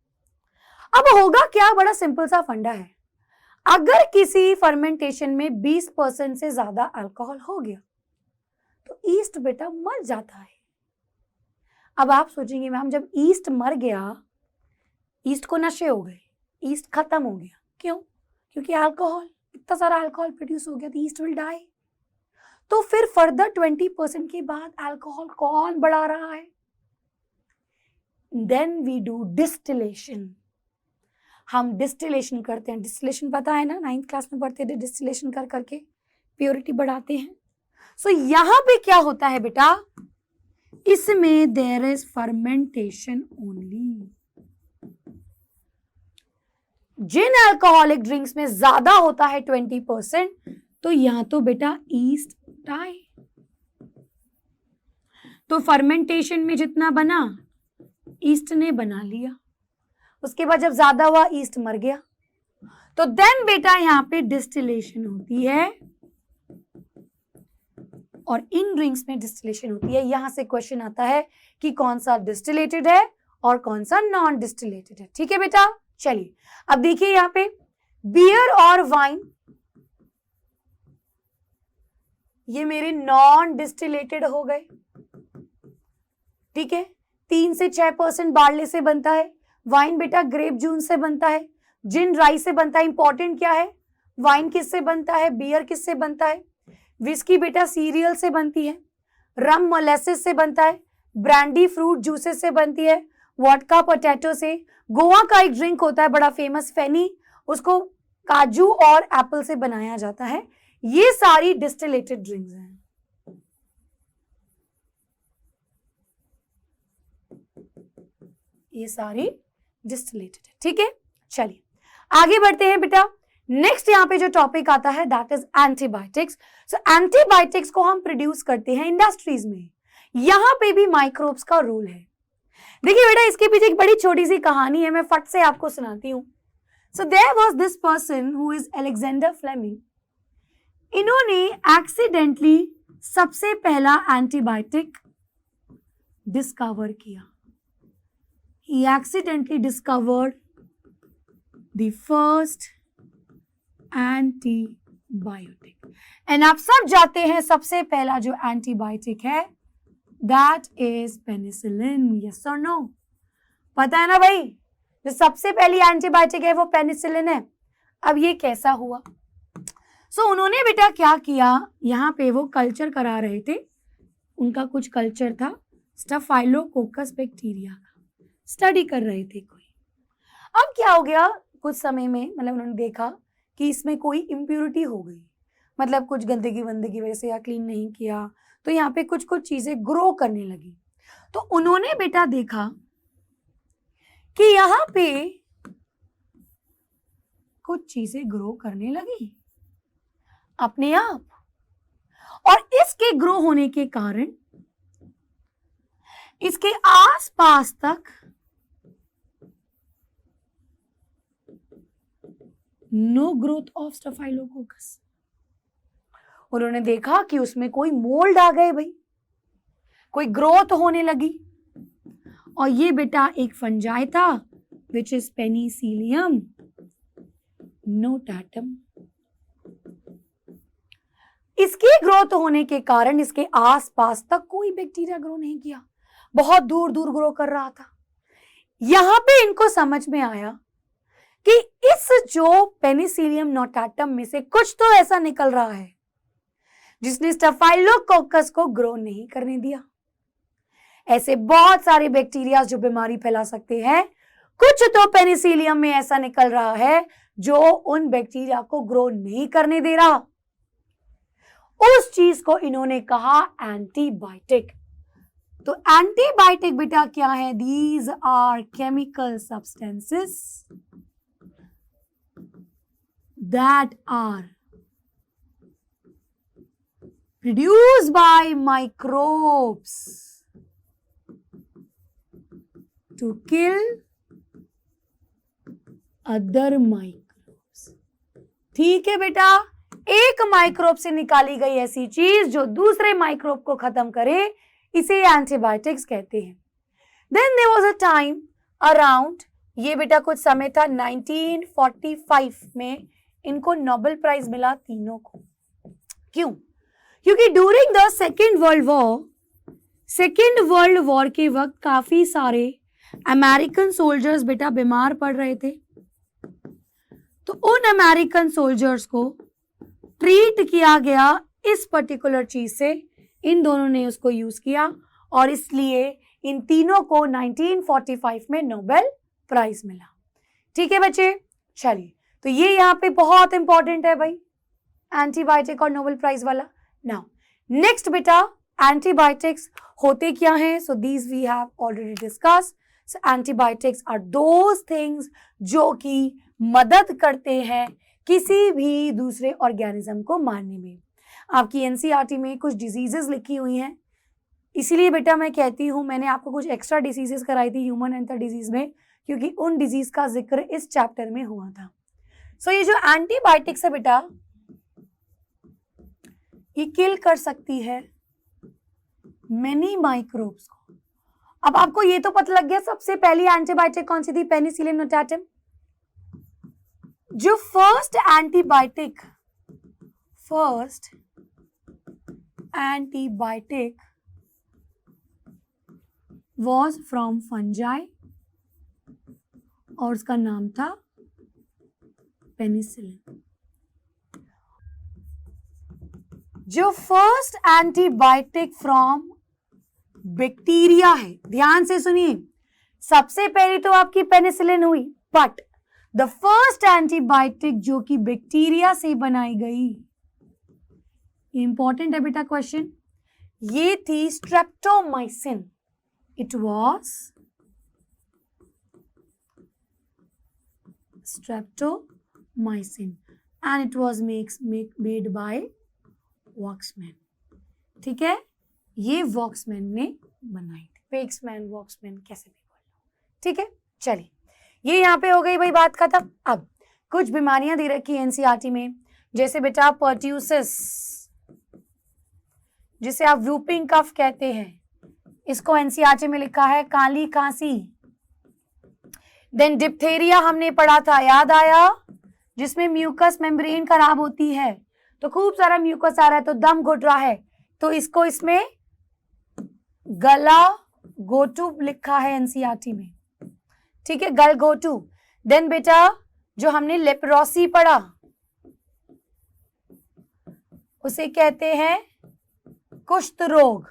अब होगा क्या, बड़ा सिंपल सा फंडा है, अगर किसी फर्मेंटेशन में 20% से ज्यादा अल्कोहल हो गया तो ईस्ट बेटा मर जाता है। अब आप सोचेंगे मैम जब ईस्ट मर गया, ईस्ट को नशे हो गए, ईस्ट खत्म हो गया, क्यों? क्योंकि अल्कोहल, इतना सारा अल्कोहल प्रोड्यूस हो गया तो ईस्ट विल डाई। तो फिर फर्दर 20% के बाद अल्कोहल कौन बढ़ा रहा है? देन वी डू डिस्टिलेशन, हम डिस्टिलेशन करते हैं। डिस्टिलेशन पता है ना, 9th क्लास में पढ़ते थे, डिस्टिलेशन कर करके प्योरिटी बढ़ाते हैं। सो यहाँ पे क्या होता है बेटा, इसमें देयर इज फर्मेंटेशन ओनली। जिन अल्कोहलिक ड्रिंक्स में ज्यादा होता है 20%, तो यहाँ तो बेटा ईस्ट डाई। तो फर्मेंटेशन में जितना बना ईस्ट ने बना लिया, उसके बाद जब ज्यादा हुआ ईस्ट मर गया, तो देन बेटा यहाँ पे डिस्टिलेशन होती है और इन ड्रिंक्स में डिस्टिलेशन होती है। यहां से क्वेश्चन आता है कि कौन सा डिस्टिलेटेड है और कौन सा नॉन डिस्टिलेटेड है। ठीक है बेटा, चलिए अब देखिए यहाँ पे बियर और वाइन, ये मेरे नॉन डिस्टिलेटेड हो गए। ठीक है, 3 से 6% बार्ले से बनता है, वाइन बेटा ग्रेप जूस से बनता है, जिन राई से बनता है। इंपॉर्टेंट क्या है, वाइन किससे बनता है, बियर किससे बनता है, विस्की बेटा सीरियल से बनती है, रम मोलेसिस से बनता है, ब्रांडी फ्रूट जूसेस से बनती है, वोडका पोटैटो से। गोवा का एक ड्रिंक होता है बड़ा फेमस फेनी, उसको काजू और एप्पल से बनाया जाता है। ये सारी डिस्टिलेटेड ड्रिंक्स हैं। ये सारी डिस्टिलेटेड है, ठीक है। चलिए आगे बढ़ते हैं बेटा। नेक्स्ट यहाँ पे जो टॉपिक आता है that is antibiotics. So antibiotics को हम प्रोड्यूस करते हैं इंडस्ट्रीज में, यहां पे भी माइक्रोब्स का रोल है। देखिए बेटा इसके पीछे एक बड़ी छोटी सी कहानी है, मैं फट से आपको सुनाती हूं। So there was this person who is Alexander Fleming. इन्होंने एक्सीडेंटली सबसे पहला एंटीबायोटिक डिस्कवर किया। He accidentally discovered the first antibiotic. And आप सब जानते हैं सबसे पहला जो एंटीबायोटिक है that is penicillin. Yes or no? पता है ना भाई, जो सबसे पहली एंटीबायोटिक है वो पेनिसिलिन है। अब ये कैसा हुआ? सो उन्होंने बेटा क्या किया, यहाँ पे वो कल्चर करा रहे थे, उनका कुछ कल्चर था स्टाफाइलोकोकस बैक्टीरिया का, स्टडी कर रहे थे कोई। अब क्या हो गया, कुछ समय में मतलब उन्होंने देखा कि इसमें कोई इम्प्योरिटी हो गई, मतलब कुछ गंदगी वंदगी वजह से या क्लीन नहीं किया, तो यहाँ पे कुछ कुछ चीजें ग्रो करने लगी। तो उन्होंने बेटा देखा कि यहाँ पे कुछ चीजें ग्रो करने लगी अपने आप, और इसके ग्रो होने के कारण इसके आसपास तक नो ग्रोथ ऑफ स्टाफाइलोकोकस। उन्होंने देखा कि उसमें कोई मोल्ड आ गए भाई, कोई ग्रोथ होने लगी, और ये बेटा एक फंजाई था विच इज पेनिसिलियम नोटाटम। इसकी ग्रोथ होने के कारण इसके आसपास तक कोई बैक्टीरिया ग्रो नहीं किया, बहुत दूर दूर ग्रो कर रहा था। यहां पे इनको समझ में आया कि इस जो पेनिसिलियम नोटाटम में से कुछ तो ऐसा निकल रहा है जिसने स्टाफाइलोकोकस को ग्रो नहीं करने दिया। ऐसे बहुत सारे बैक्टीरिया जो बीमारी फैला सकते हैं, कुछ तो पेनिसिलियम में ऐसा निकल रहा है जो उन बैक्टीरिया को ग्रो नहीं करने दे रहा। उस चीज को इन्होंने कहा एंटीबायोटिक। तो एंटीबायोटिक बेटा क्या है? These are chemical substances that are produced by microbes to kill other microbes। ठीक है बेटा, एक माइक्रोब से निकाली गई ऐसी चीज जो दूसरे माइक्रोब को खत्म करे, इसे एंटीबायोटिक्स कहते हैं। Then there was a time around, ये बेटा कुछ समय था 1945 में, इनको नोबेल प्राइज मिला तीनों को। क्यों? क्योंकि during the second world war के वक्त काफी सारे अमेरिकन सोल्जर्स बेटा बीमार पड़ रहे थे, तो उन अमेरिकन सोल्जर्स को ट्रीट किया गया इस पर्टिकुलर चीज से। इन दोनों ने उसको यूज किया और इसलिए इन तीनों को 1945 में नोबेल प्राइज मिला। ठीक है बच्चे, चलिए तो ये यहाँ पे बहुत इंपॉर्टेंट है भाई, एंटीबायोटिक और नोबेल प्राइज वाला। नाउ नेक्स्ट बेटा, एंटीबायोटिक्स होते क्या हैं? So these we have already discuss. So antibiotics are those things जो कि मदद करते हैं किसी भी दूसरे ऑर्गेनिज्म को मारने में। आपकी एनसीईआरटी में कुछ डिजीजेस लिखी हुई हैं, इसीलिए बेटा मैं कहती हूँ, मैंने आपको कुछ एक्स्ट्रा डिजीजेस कराई थी ह्यूमन एंथर डिजीज में, क्योंकि उन डिजीज का जिक्र इस चैप्टर में हुआ था। सो ये जो एंटीबायोटिक्स है बेटा, ये किल कर सकती है मेनी माइक्रोब्स को। अब आपको ये तो पता लग गया सबसे पहली एंटीबायोटिक कौन सी थी? Penicillin notatum. जो first antibiotic was from fungi और उसका नाम था पेनिसिलिन। जो फर्स्ट एंटीबायोटिक फ्रॉम बैक्टीरिया है, ध्यान से सुनिए, सबसे पहले तो आपकी पेनिसिलिन हुई, बट द फर्स्ट एंटीबायोटिक जो कि बैक्टीरिया से बनाई गई इंपॉर्टेंट है बेटा क्वेश्चन। ये थी streptomycin, it was streptomycin and it was made by Voxman. ठीक है, ये वॉक्समैन ने बनाई थी, वेक्समैन, वॉक्समैन, कैसे भी बोल लो। ठीक है, चलिए ये यहाँ पे हो गई भाई बात खत्म। अब कुछ बीमारियां दे रखी है एनसीईआरटी में, जैसे बेटा पर्ट्यूसिस, जिसे आप व्हूपिंग कफ कहते हैं, इसको एनसीईआरटी में लिखा है काली खांसी। देन डिप्थेरिया हमने पढ़ा था, याद आया, जिसमें म्यूकस मेम्ब्रेन खराब होती है, तो खूब सारा म्यूकस आ रहा है तो दम घुट रहा है, तो इसको इसमें गला गोटू लिखा है एनसीईआरटी में। ठीक है, गल गोटू। देन बेटा जो हमने लेप्रोसी पढ़ा, उसे कहते हैं कुष्ठ रोग।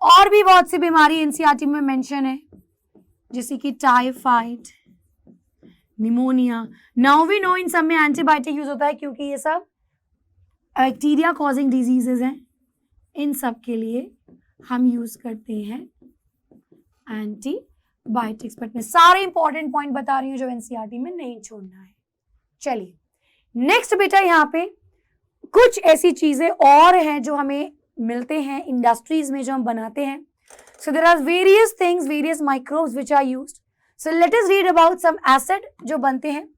और भी बहुत सी बीमारी एनसीईआरटी में मेंशन है, जैसे कि typhoid, pneumonia. Now we know इन सब में एंटीबायोटिक यूज होता है, क्योंकि ये सब बैक्टीरिया कॉजिंग डिजीजेज हैं, इन सब के लिए हम यूज करते हैं एंटीबायोटिक्स। बट मैं सारे इंपॉर्टेंट पॉइंट बता रही हूँ जो एनसीईआरटी में नहीं छोड़ना है। चलिए नेक्स्ट बेटा, यहाँ पे कुछ ऐसी चीजें और हैं जो हमें मिलते हैं इंडस्ट्रीज में, जो हम बनाते हैं। So there are various things, various microbes which are used. So let us read about some acid जो बनते हैं।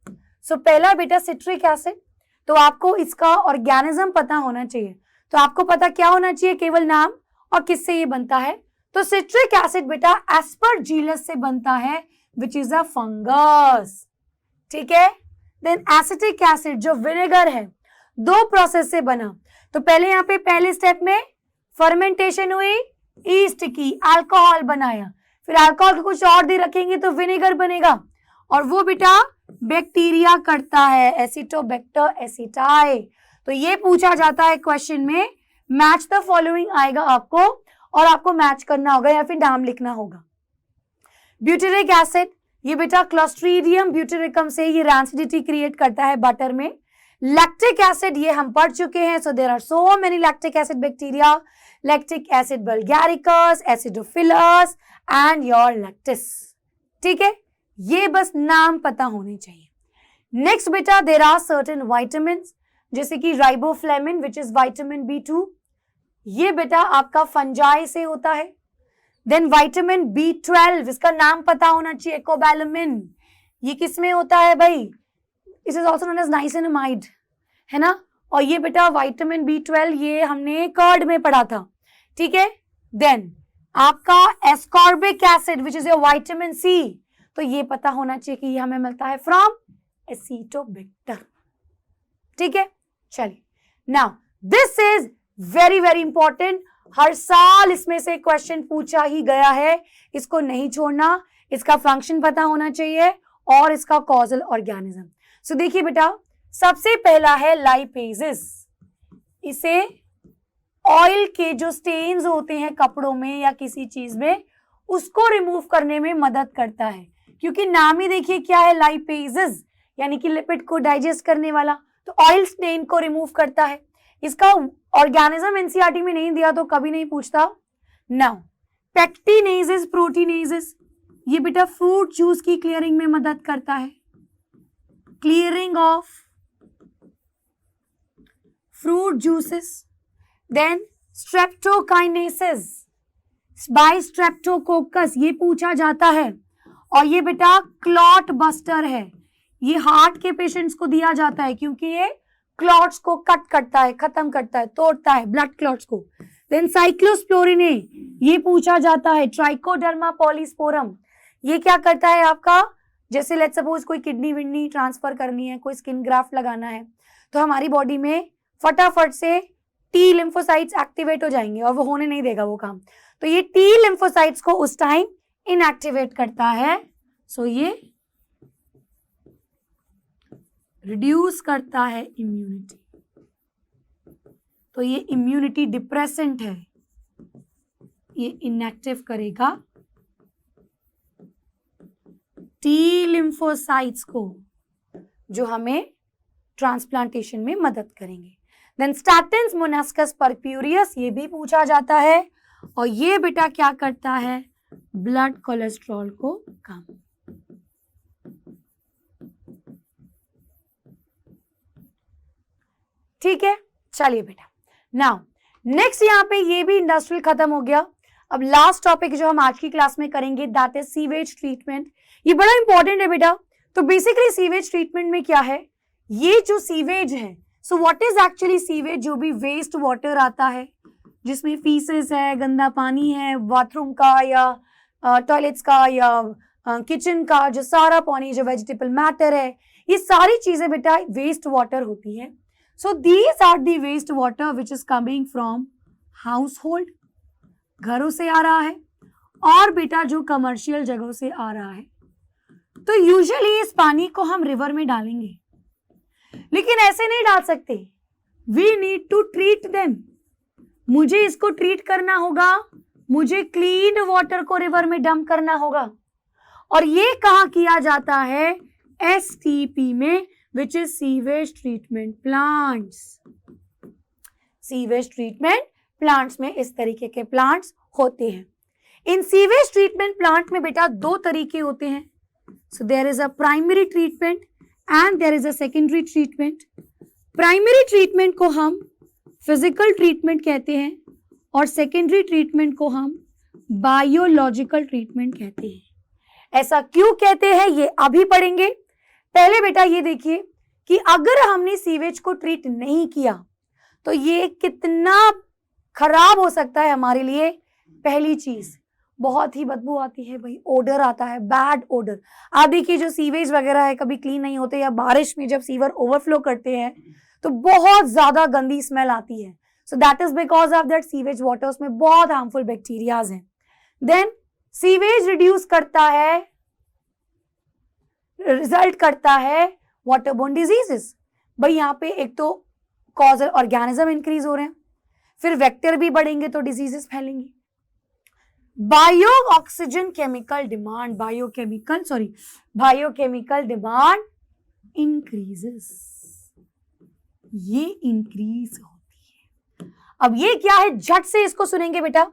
सो पहला बेटा सिट्रिक एसिड, तो आपको इसका ऑर्गेनिज्म पता होना चाहिए। तो आपको पता क्या होना चाहिए, केवल नाम और किससे ये बनता है। तो सिट्रिक एसिड बेटा एस्परजिलस से बनता है, विच इज अ फंगस। ठीक है। देन एसिटिक एसिड जो विनेगर है, दो प्रोसेस से बना। तो पहले यहाँ पे पहले स्टेप में फर्मेंटेशन हुई, ईस्ट की, अल्कोहल बनाया, फिर अल्कोहल को कुछ और देर रखेंगे तो विनेगर बनेगा, और वो बेटा बैक्टीरिया करता है, एसिटोबैक्टर एसिटाई। तो ये पूछा जाता है क्वेश्चन में, मैच द फॉलोइंग आएगा आपको, और आपको मैच करना होगा या फिर नाम लिखना होगा। ब्यूटेरिक एसिड, ये बेटा क्लोस्ट्रीडियम ब्यूटेरिकम से ये रैंसिडिटी क्रिएट करता है बटर में। लैक्टिक एसिड ये हम पढ़ चुके हैं, so there are so many lactic acid bacteria, lactic acid bulgaricus, acidophilus and your lactis. ठीक है, ये बस नाम पता होने चाहिए। नेक्स्ट बेटा देयर आर सर्टेन विटामिन, जैसे कि riboflavin which is vitamin B2, ये बेटा आपका फंजाई से होता है। देन विटामिन B12, इसका नाम पता होना चाहिए, कोबैलामिन, ये किस में होता है भाई, it is also known as niacinamide, है ना। और ये बेटा विटामिन B12 ये हमने कर्ड में पढ़ा था। ठीक है। देन आपका ascorbic acid which is your vitamin C, तो ये पता होना चाहिए कि ये हमें मिलता है फ्रॉम एसिटोबैक्टर। ठीक है, चलिए now this is very very important, हर साल इसमें से क्वेश्चन पूछा ही गया है, इसको नहीं छोड़ना, इसका फंक्शन पता होना चाहिए और इसका कॉजल ऑर्गेनिज्म। सो देखिए बेटा, सबसे पहला है लाइपेजेस, इसे ऑयल के जो स्टेन्स होते हैं कपड़ों में या किसी चीज में, उसको रिमूव करने में मदद करता है, क्योंकि नाम ही देखिए क्या है, लाइपेजेस, यानी कि लिपिड को डाइजेस्ट करने वाला, तो ऑयल स्टेन को रिमूव करता है। इसका ऑर्गेनिज्म एनसीईआरटी में नहीं दिया तो कभी नहीं पूछता। नाउ पेक्टिनेजेस, प्रोटीनेजेस, ये बेटा फ्रूट जूस की क्लियरिंग में मदद करता है, clearing of fruit juices. Then streptokinase by streptococcus, ये पूछा जाता है, और ये बेटा क्लॉट बस्टर है, ये हार्ट के पेशेंट्स को दिया जाता है, क्योंकि ये क्लॉट्स को कट करता है, खत्म करता है, तोड़ता है ब्लड क्लॉट्स को। देन साइक्लोस्पोरिने, ये पूछा जाता है, ट्राइकोडर्मा पॉलीस्पोरम, ये क्या करता है आपका, जैसे लेट्स सपोज कोई किडनी विडनी ट्रांसफर करनी है, कोई स्किन ग्राफ्ट लगाना है, तो हमारी बॉडी में फटाफट से टी लिम्फोसाइट्स एक्टिवेट हो जाएंगे और वो होने नहीं देगा वो काम, तो ये टी लिम्फोसाइट्स को उस टाइम इनएक्टिवेट करता है। सो ये रिड्यूस करता है इम्यूनिटी, तो ये इम्यूनिटी डिप्रेसेंट है, ये इनएक्टिव करेगा टी लिम्फोसाइट्स को, जो हमें ट्रांसप्लांटेशन में मदद करेंगे। देन स्टैटिन्स मोनास्कस परप्यूरियस, ये भी पूछा जाता है, और ये बेटा क्या करता है, ब्लड कोलेस्ट्रॉल को कम। ठीक है, चलिए बेटा। नाउ नेक्स्ट यहाँ पे ये भी इंडस्ट्रियल खत्म हो गया। अब लास्ट टॉपिक जो हम आज की क्लास में करेंगे दैट इज सीवेज ट्रीटमेंट। ये बड़ा इंपॉर्टेंट है बेटा। तो बेसिकली सीवेज ट्रीटमेंट में क्या है, ये जो सीवेज है, so what is actually sewage, जो भी वेस्ट वाटर आता है जिसमें फीसेस है, गंदा पानी है, बाथरूम का या टॉयलेट्स का या किचन का जो सारा पानी, जो वेजिटेबल मैटर है, ये सारी चीजें बेटा वेस्ट वाटर होती है। So these are the waste water which is coming from household, घरों से आ रहा है, और बेटा जो कमर्शियल जगहों से आ रहा है। तो यूजुअली इस पानी को हम रिवर में डालेंगे, लेकिन ऐसे नहीं डाल सकते। We need to treat them. मुझे इसको ट्रीट करना होगा, मुझे क्लीन वाटर को रिवर में डंप करना होगा, और ये कहाँ किया जाता है, STP में, which is sewage treatment plants. Sewage treatment plants में इस तरीके के plants होते हैं। इन sewage treatment plant में बेटा दो तरीके होते हैं। So there is a primary treatment and there is a secondary treatment. Primary treatment को हम physical treatment कहते हैं, और secondary treatment को हम biological treatment कहते हैं। ऐसा क्यों कहते हैं ये अभी पढ़ेंगे। पहले बेटा ये देखिए कि अगर हमने सीवेज को ट्रीट नहीं किया तो ये कितना खराब हो सकता है हमारे लिए। पहली चीज, बहुत ही बदबू आती है भाई, ओडर आता है, बैड ओडर। आप देखिए जो सीवेज वगैरह है कभी क्लीन नहीं होते, या बारिश में जब सीवर ओवरफ्लो करते हैं तो बहुत ज्यादा गंदी स्मेल आती है। So that is because of that sewage water, उसमें बहुत हार्मफुल बैक्टीरियाज हैं। देन सीवेज रिड्यूस करता है, रिजल्ट करता है वाटरबोर्न डिजीजेस। भाई यहाँ पे एक तो कॉजल ऑर्गेनिज्म इंक्रीज हो रहे हैं, फिर वेक्टर भी बढ़ेंगे तो डिजीजेस फैलेंगी। Bio oxygen chemical demand, biochemical demand increases, ये इंक्रीज होती है। अब ये क्या है, झट से इसको सुनेंगे बेटा।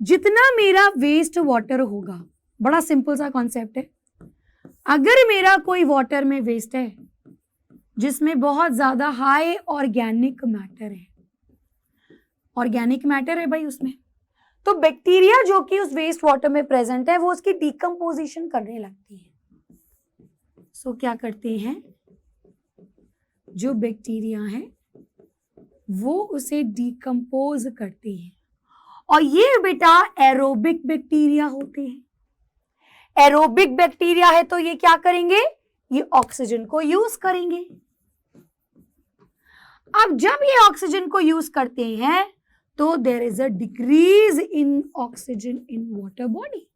जितना मेरा वेस्ट वाटर होगा, बड़ा सिंपल सा कॉन्सेप्ट है। अगर मेरा कोई वाटर में वेस्ट है जिसमें बहुत ज्यादा हाई ऑर्गेनिक मैटर है, ऑर्गेनिक मैटर है भाई उसमें, तो बैक्टीरिया जो कि उस वेस्ट वाटर में प्रेजेंट है वो उसकी डिकम्पोजिशन करने लगती है। सो क्या करते हैं, जो बैक्टीरिया है वो उसे डिकम्पोज करते हैं, और ये बेटा एरोबिक बैक्टीरिया होते हैं। एरोबिक बैक्टीरिया है तो ये क्या करेंगे, ये ऑक्सीजन को यूज करेंगे। अब जब ये ऑक्सीजन को यूज करते हैं तो there is a decrease in oxygen in water body.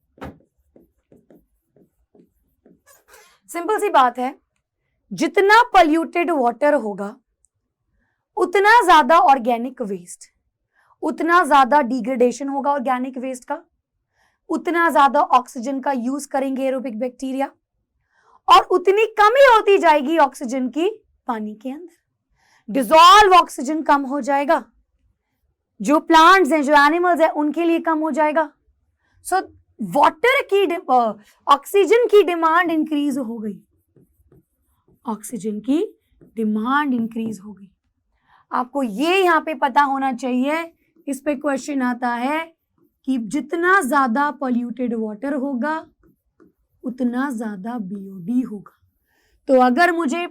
Simple सी बात है, जितना पॉल्यूटेड वाटर होगा उतना ज्यादा ऑर्गेनिक वेस्ट, उतना ज्यादा डिग्रेडेशन होगा ऑर्गेनिक वेस्ट का, उतना ज्यादा ऑक्सीजन का यूज करेंगे एरोबिक बैक्टीरिया, और उतनी कमी होती जाएगी ऑक्सीजन की पानी के अंदर। डिसॉल्व ऑक्सीजन कम हो जाएगा, जो प्लांट्स हैं, जो एनिमल्स हैं, उनके लिए कम हो जाएगा। सो वाटर की ऑक्सीजन की डिमांड इंक्रीज हो गई, ऑक्सीजन की डिमांड इंक्रीज हो गई। आपको ये यहाँ पे पता होना चाहिए, इस पे क्वेश्चन आता है कि जितना ज्यादा पॉल्यूटेड वाटर होगा उतना ज्यादा बीओडी होगा। तो अगर मुझे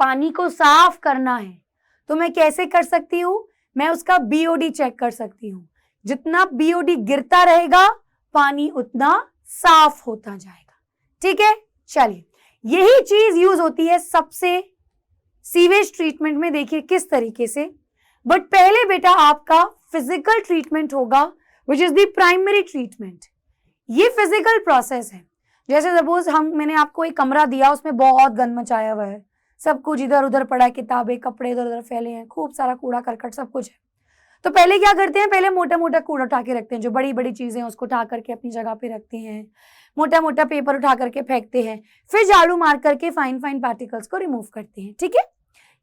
पानी को साफ करना है तो मैं कैसे कर सकती हूँ, मैं उसका बीओडी चेक कर सकती हूँ। जितना बीओडी गिरता रहेगा पानी उतना साफ होता जाएगा। ठीक है, चलिए यही चीज यूज होती है सबसे सीवेज ट्रीटमेंट में, देखिए किस तरीके से। बट पहले बेटा आपका फिजिकल ट्रीटमेंट होगा which is the primary treatment. ये फिजिकल प्रोसेस है। जैसे सपोज मैंने आपको एक कमरा दिया, उसमें बहुत गंद मचाया हुआ है, सब कुछ इधर उधर पड़ा है, किताबें कपड़े इधर उधर फैले हैं, खूब सारा कूड़ा करकट सब कुछ है। तो पहले क्या करते हैं, पहले मोटा मोटा कूड़ा उठा के रखते हैं, जो बड़ी बड़ी चीजें हैं उसको उठा करके अपनी जगह पे रखते हैं, मोटा मोटा पेपर उठा करके फेंकते हैं, फिर झाड़ू मार करके फाइन फाइन पार्टिकल्स को रिमूव करते हैं। ठीक है,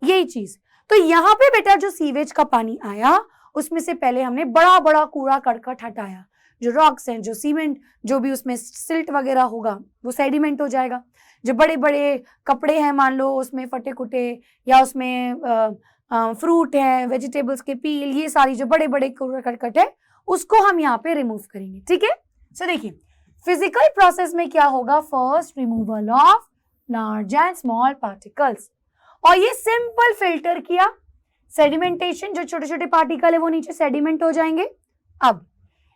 यही चीज। तो यहाँ पे बेटा जो सीवेज का पानी आया उसमें से पहले हमने बड़ा बड़ा कूड़ा करकट हटाया, जो रॉक्स हैं, जो सीमेंट, जो भी उसमें सिल्ट वगैरह होगा वो सेडिमेंट हो जाएगा। जो बड़े बड़े कपड़े हैं मान लो उसमें फटे कुटे, या उसमें फ्रूट है, वेजिटेबल्स के पील, ये सारी जो बड़े बड़े कूड़ा करकट है उसको हम यहाँ पे रिमूव करेंगे। ठीक है, सो देखिए फिजिकल प्रोसेस में क्या होगा, first removal of large and small particles, और ये सिंपल फिल्टर किया, सेडिमेंटेशन, जो छोटे छोटे पार्टिकल है वो नीचे सेडिमेंट हो जाएंगे। अब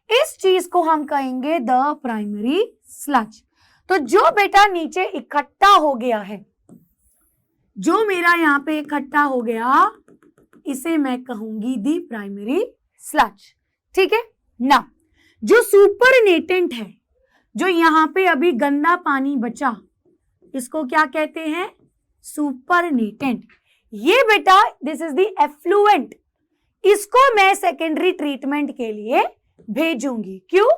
इस चीज को हम कहेंगे द प्राइमरी स्लज। तो जो बेटा नीचे इकट्ठा हो गया है, जो मेरा यहाँ पे इकट्ठा हो गया, इसे मैं कहूंगी दी प्राइमरी स्लज। ठीक है ना, जो सुपरनेटेंट है, जो यहाँ पे अभी गंदा पानी बचा, इसको क्या कहते हैं, सुपरनेटेंट। ये बेटा दिस इज द एफ्लुएंट, इसको मैं सेकेंडरी ट्रीटमेंट के लिए भेजूंगी। क्यों?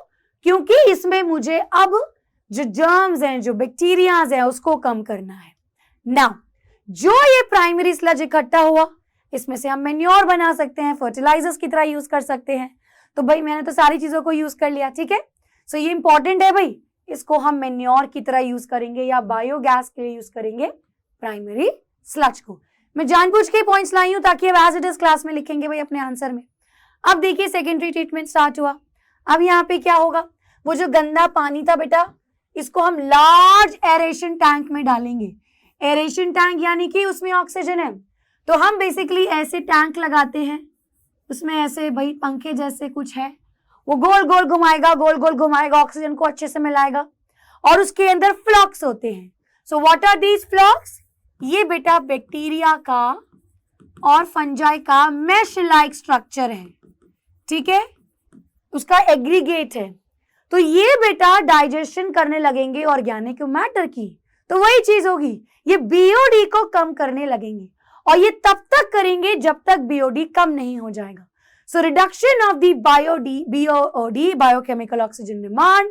क्योंकि इसमें मुझे अब जो जर्म्स हैं, जो बैक्टीरियाज हैं, उसको कम करना है। नाउ जो ये प्राइमरी स्लज इकट्ठा हुआ, इसमें से हम मेन्योर बना सकते हैं, फर्टिलाइजर्स की तरह यूज कर सकते हैं। तो भाई मैंने तो सारी चीजों को यूज कर लिया। ठीक है, सो ये इंपॉर्टेंट है भाई, इसको हम मेन्योर की तरह यूज करेंगे या बायोगैस के लिए यूज करेंगे प्राइमरी स्लज को। मैं जानबूझ के पॉइंट्स लाई हूं ताकि अब एज इट इज क्लास में लिखेंगे भाई अपने आंसर में। अब देखिए सेकेंडरी ट्रीटमेंट स्टार्ट हुआ। अब यहाँ पे क्या होगा, वो जो गंदा पानी था बेटा, इसको हम लार्ज एरेशन टैंक में डालेंगे। एरेशन टैंक यानी कि उसमें ऑक्सीजन है, तो हम बेसिकली ऐसे टैंक लगाते हैं, उसमें ऐसे भाई पंखे जैसे कुछ है, वो गोल गोल घुमाएगा, गोल गोल घुमाएगा, ऑक्सीजन को अच्छे से मिलाएगा, और उसके अंदर फ्लॉक्स होते हैं। So what are these flocs? ये बेटा बैक्टीरिया का और फंजाई का मैश लाइक स्ट्रक्चर है। ठीक है, उसका एग्रीगेट है। तो ये बेटा डाइजेशन करने लगेंगे ऑर्गेनिक मैटर की, तो वही चीज होगी, ये बीओडी को कम करने लगेंगे, और ये तब तक करेंगे जब तक बीओडी कम नहीं हो जाएगा। So reduction of the BOD, biochemical oxygen demand,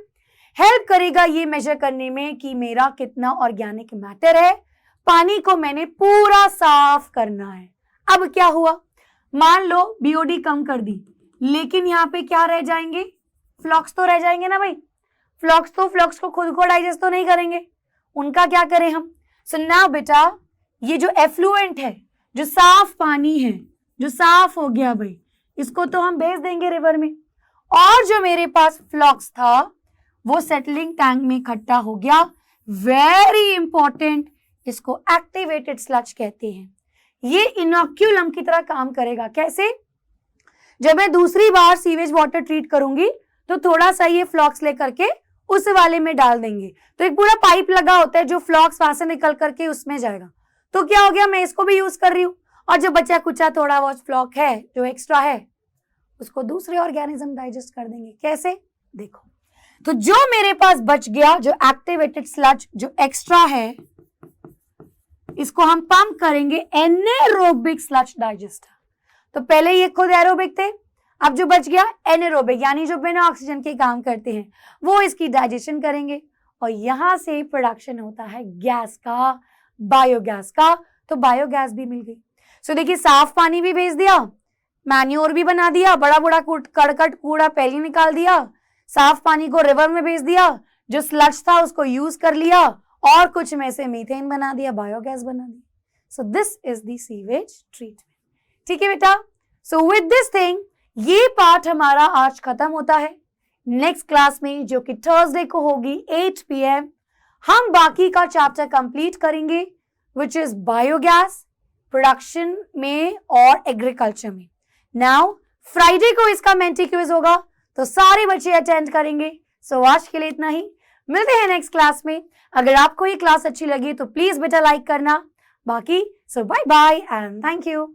help करेगा ये मेजर करने में कि मेरा कितना ऑर्गेनिक मैटर है। पानी को मैंने पूरा साफ करना है। अब क्या हुआ, मान लो बीओडी कम कर दी, लेकिन यहाँ पे क्या रह जाएंगे, फ्लॉक्स तो रह जाएंगे ना भाई। फ्लॉक्स को खुद को डाइजेस्ट तो नहीं करेंगे, उनका क्या करें हम। सो नाउ बेटा ये जो एफ्लुएंट है, जो साफ पानी है, जो साफ हो गया भाई, इसको तो हम भेज देंगे रिवर में, और जो मेरे पास फ्लॉक्स था वो सेटलिंग टैंक में इकट्ठा हो गया। वेरी इंपॉर्टेंट, इसको एक्टिवेटेड स्लज कहते हैं। ये इनोक्यूलम की तरह काम करेगा। कैसे? जब मैं दूसरी बार सीवेज वाटर ट्रीट करूंगी तो थोड़ा सा ये फ्लॉक्स लेकर के उस वाले में डाल देंगे, तो एक पूरा पाइप लगा होता है जो फ्लॉक्स वहां से निकल करके उसमें जाएगा। तो क्या हो गया, मैं इसको भी यूज कर रही हूँ, और जो बचा कुचा थोड़ा बहुत फ्लॉक है जो एक्स्ट्रा है, उसको दूसरे ऑर्गेनिज्म डाइजेस्ट कर देंगे। कैसे? देखो, तो जो मेरे पास बच गया, जो एक्टिवेटेड स्लज जो एक्स्ट्रा है, इसको हम पंप करेंगे एनारोबिक स्लज डाइजेस्टर। तो पहले ये खुद एरोबिक थे, अब जो बच गया एनारोबिक, यानी जो बिना ऑक्सीजन के काम करते हैं, वो इसकी डाइजेशन करेंगे, और यहां से प्रोडक्शन होता है गैस का, बायोगैस का। तो बायोगैस भी मिल गई। सो देखिए साफ पानी भी भेज दिया, मैन्योर भी बना दिया, बड़ा बड़ा कड़कट कूड़ा पहले निकाल दिया, साफ पानी को रिवर में भेज दिया, जो स्लज था उसको यूज कर लिया, और कुछ में से मीथेन बना दिया, बायोगैस बना दी। So this is the sewage treatment. ठीक है बेटा, सो विद दिस थिंग ये पार्ट हमारा आज खत्म होता है। नेक्स्ट क्लास में जो कि थर्सडे को होगी 8 PM, हम बाकी का चैप्टर कंप्लीट करेंगे, विच इज बायोगैस प्रोडक्शन में और एग्रीकल्चर में। नाउ फ्राइडे को इसका मेंटी क्विज होगा, तो सारे बच्चे अटेंड करेंगे। सो आज के लिए इतना ही, मिलते हैं नेक्स्ट क्लास में। अगर आपको ये क्लास अच्छी लगी तो प्लीज बेटा लाइक करना, बाकी so bye bye and thank you.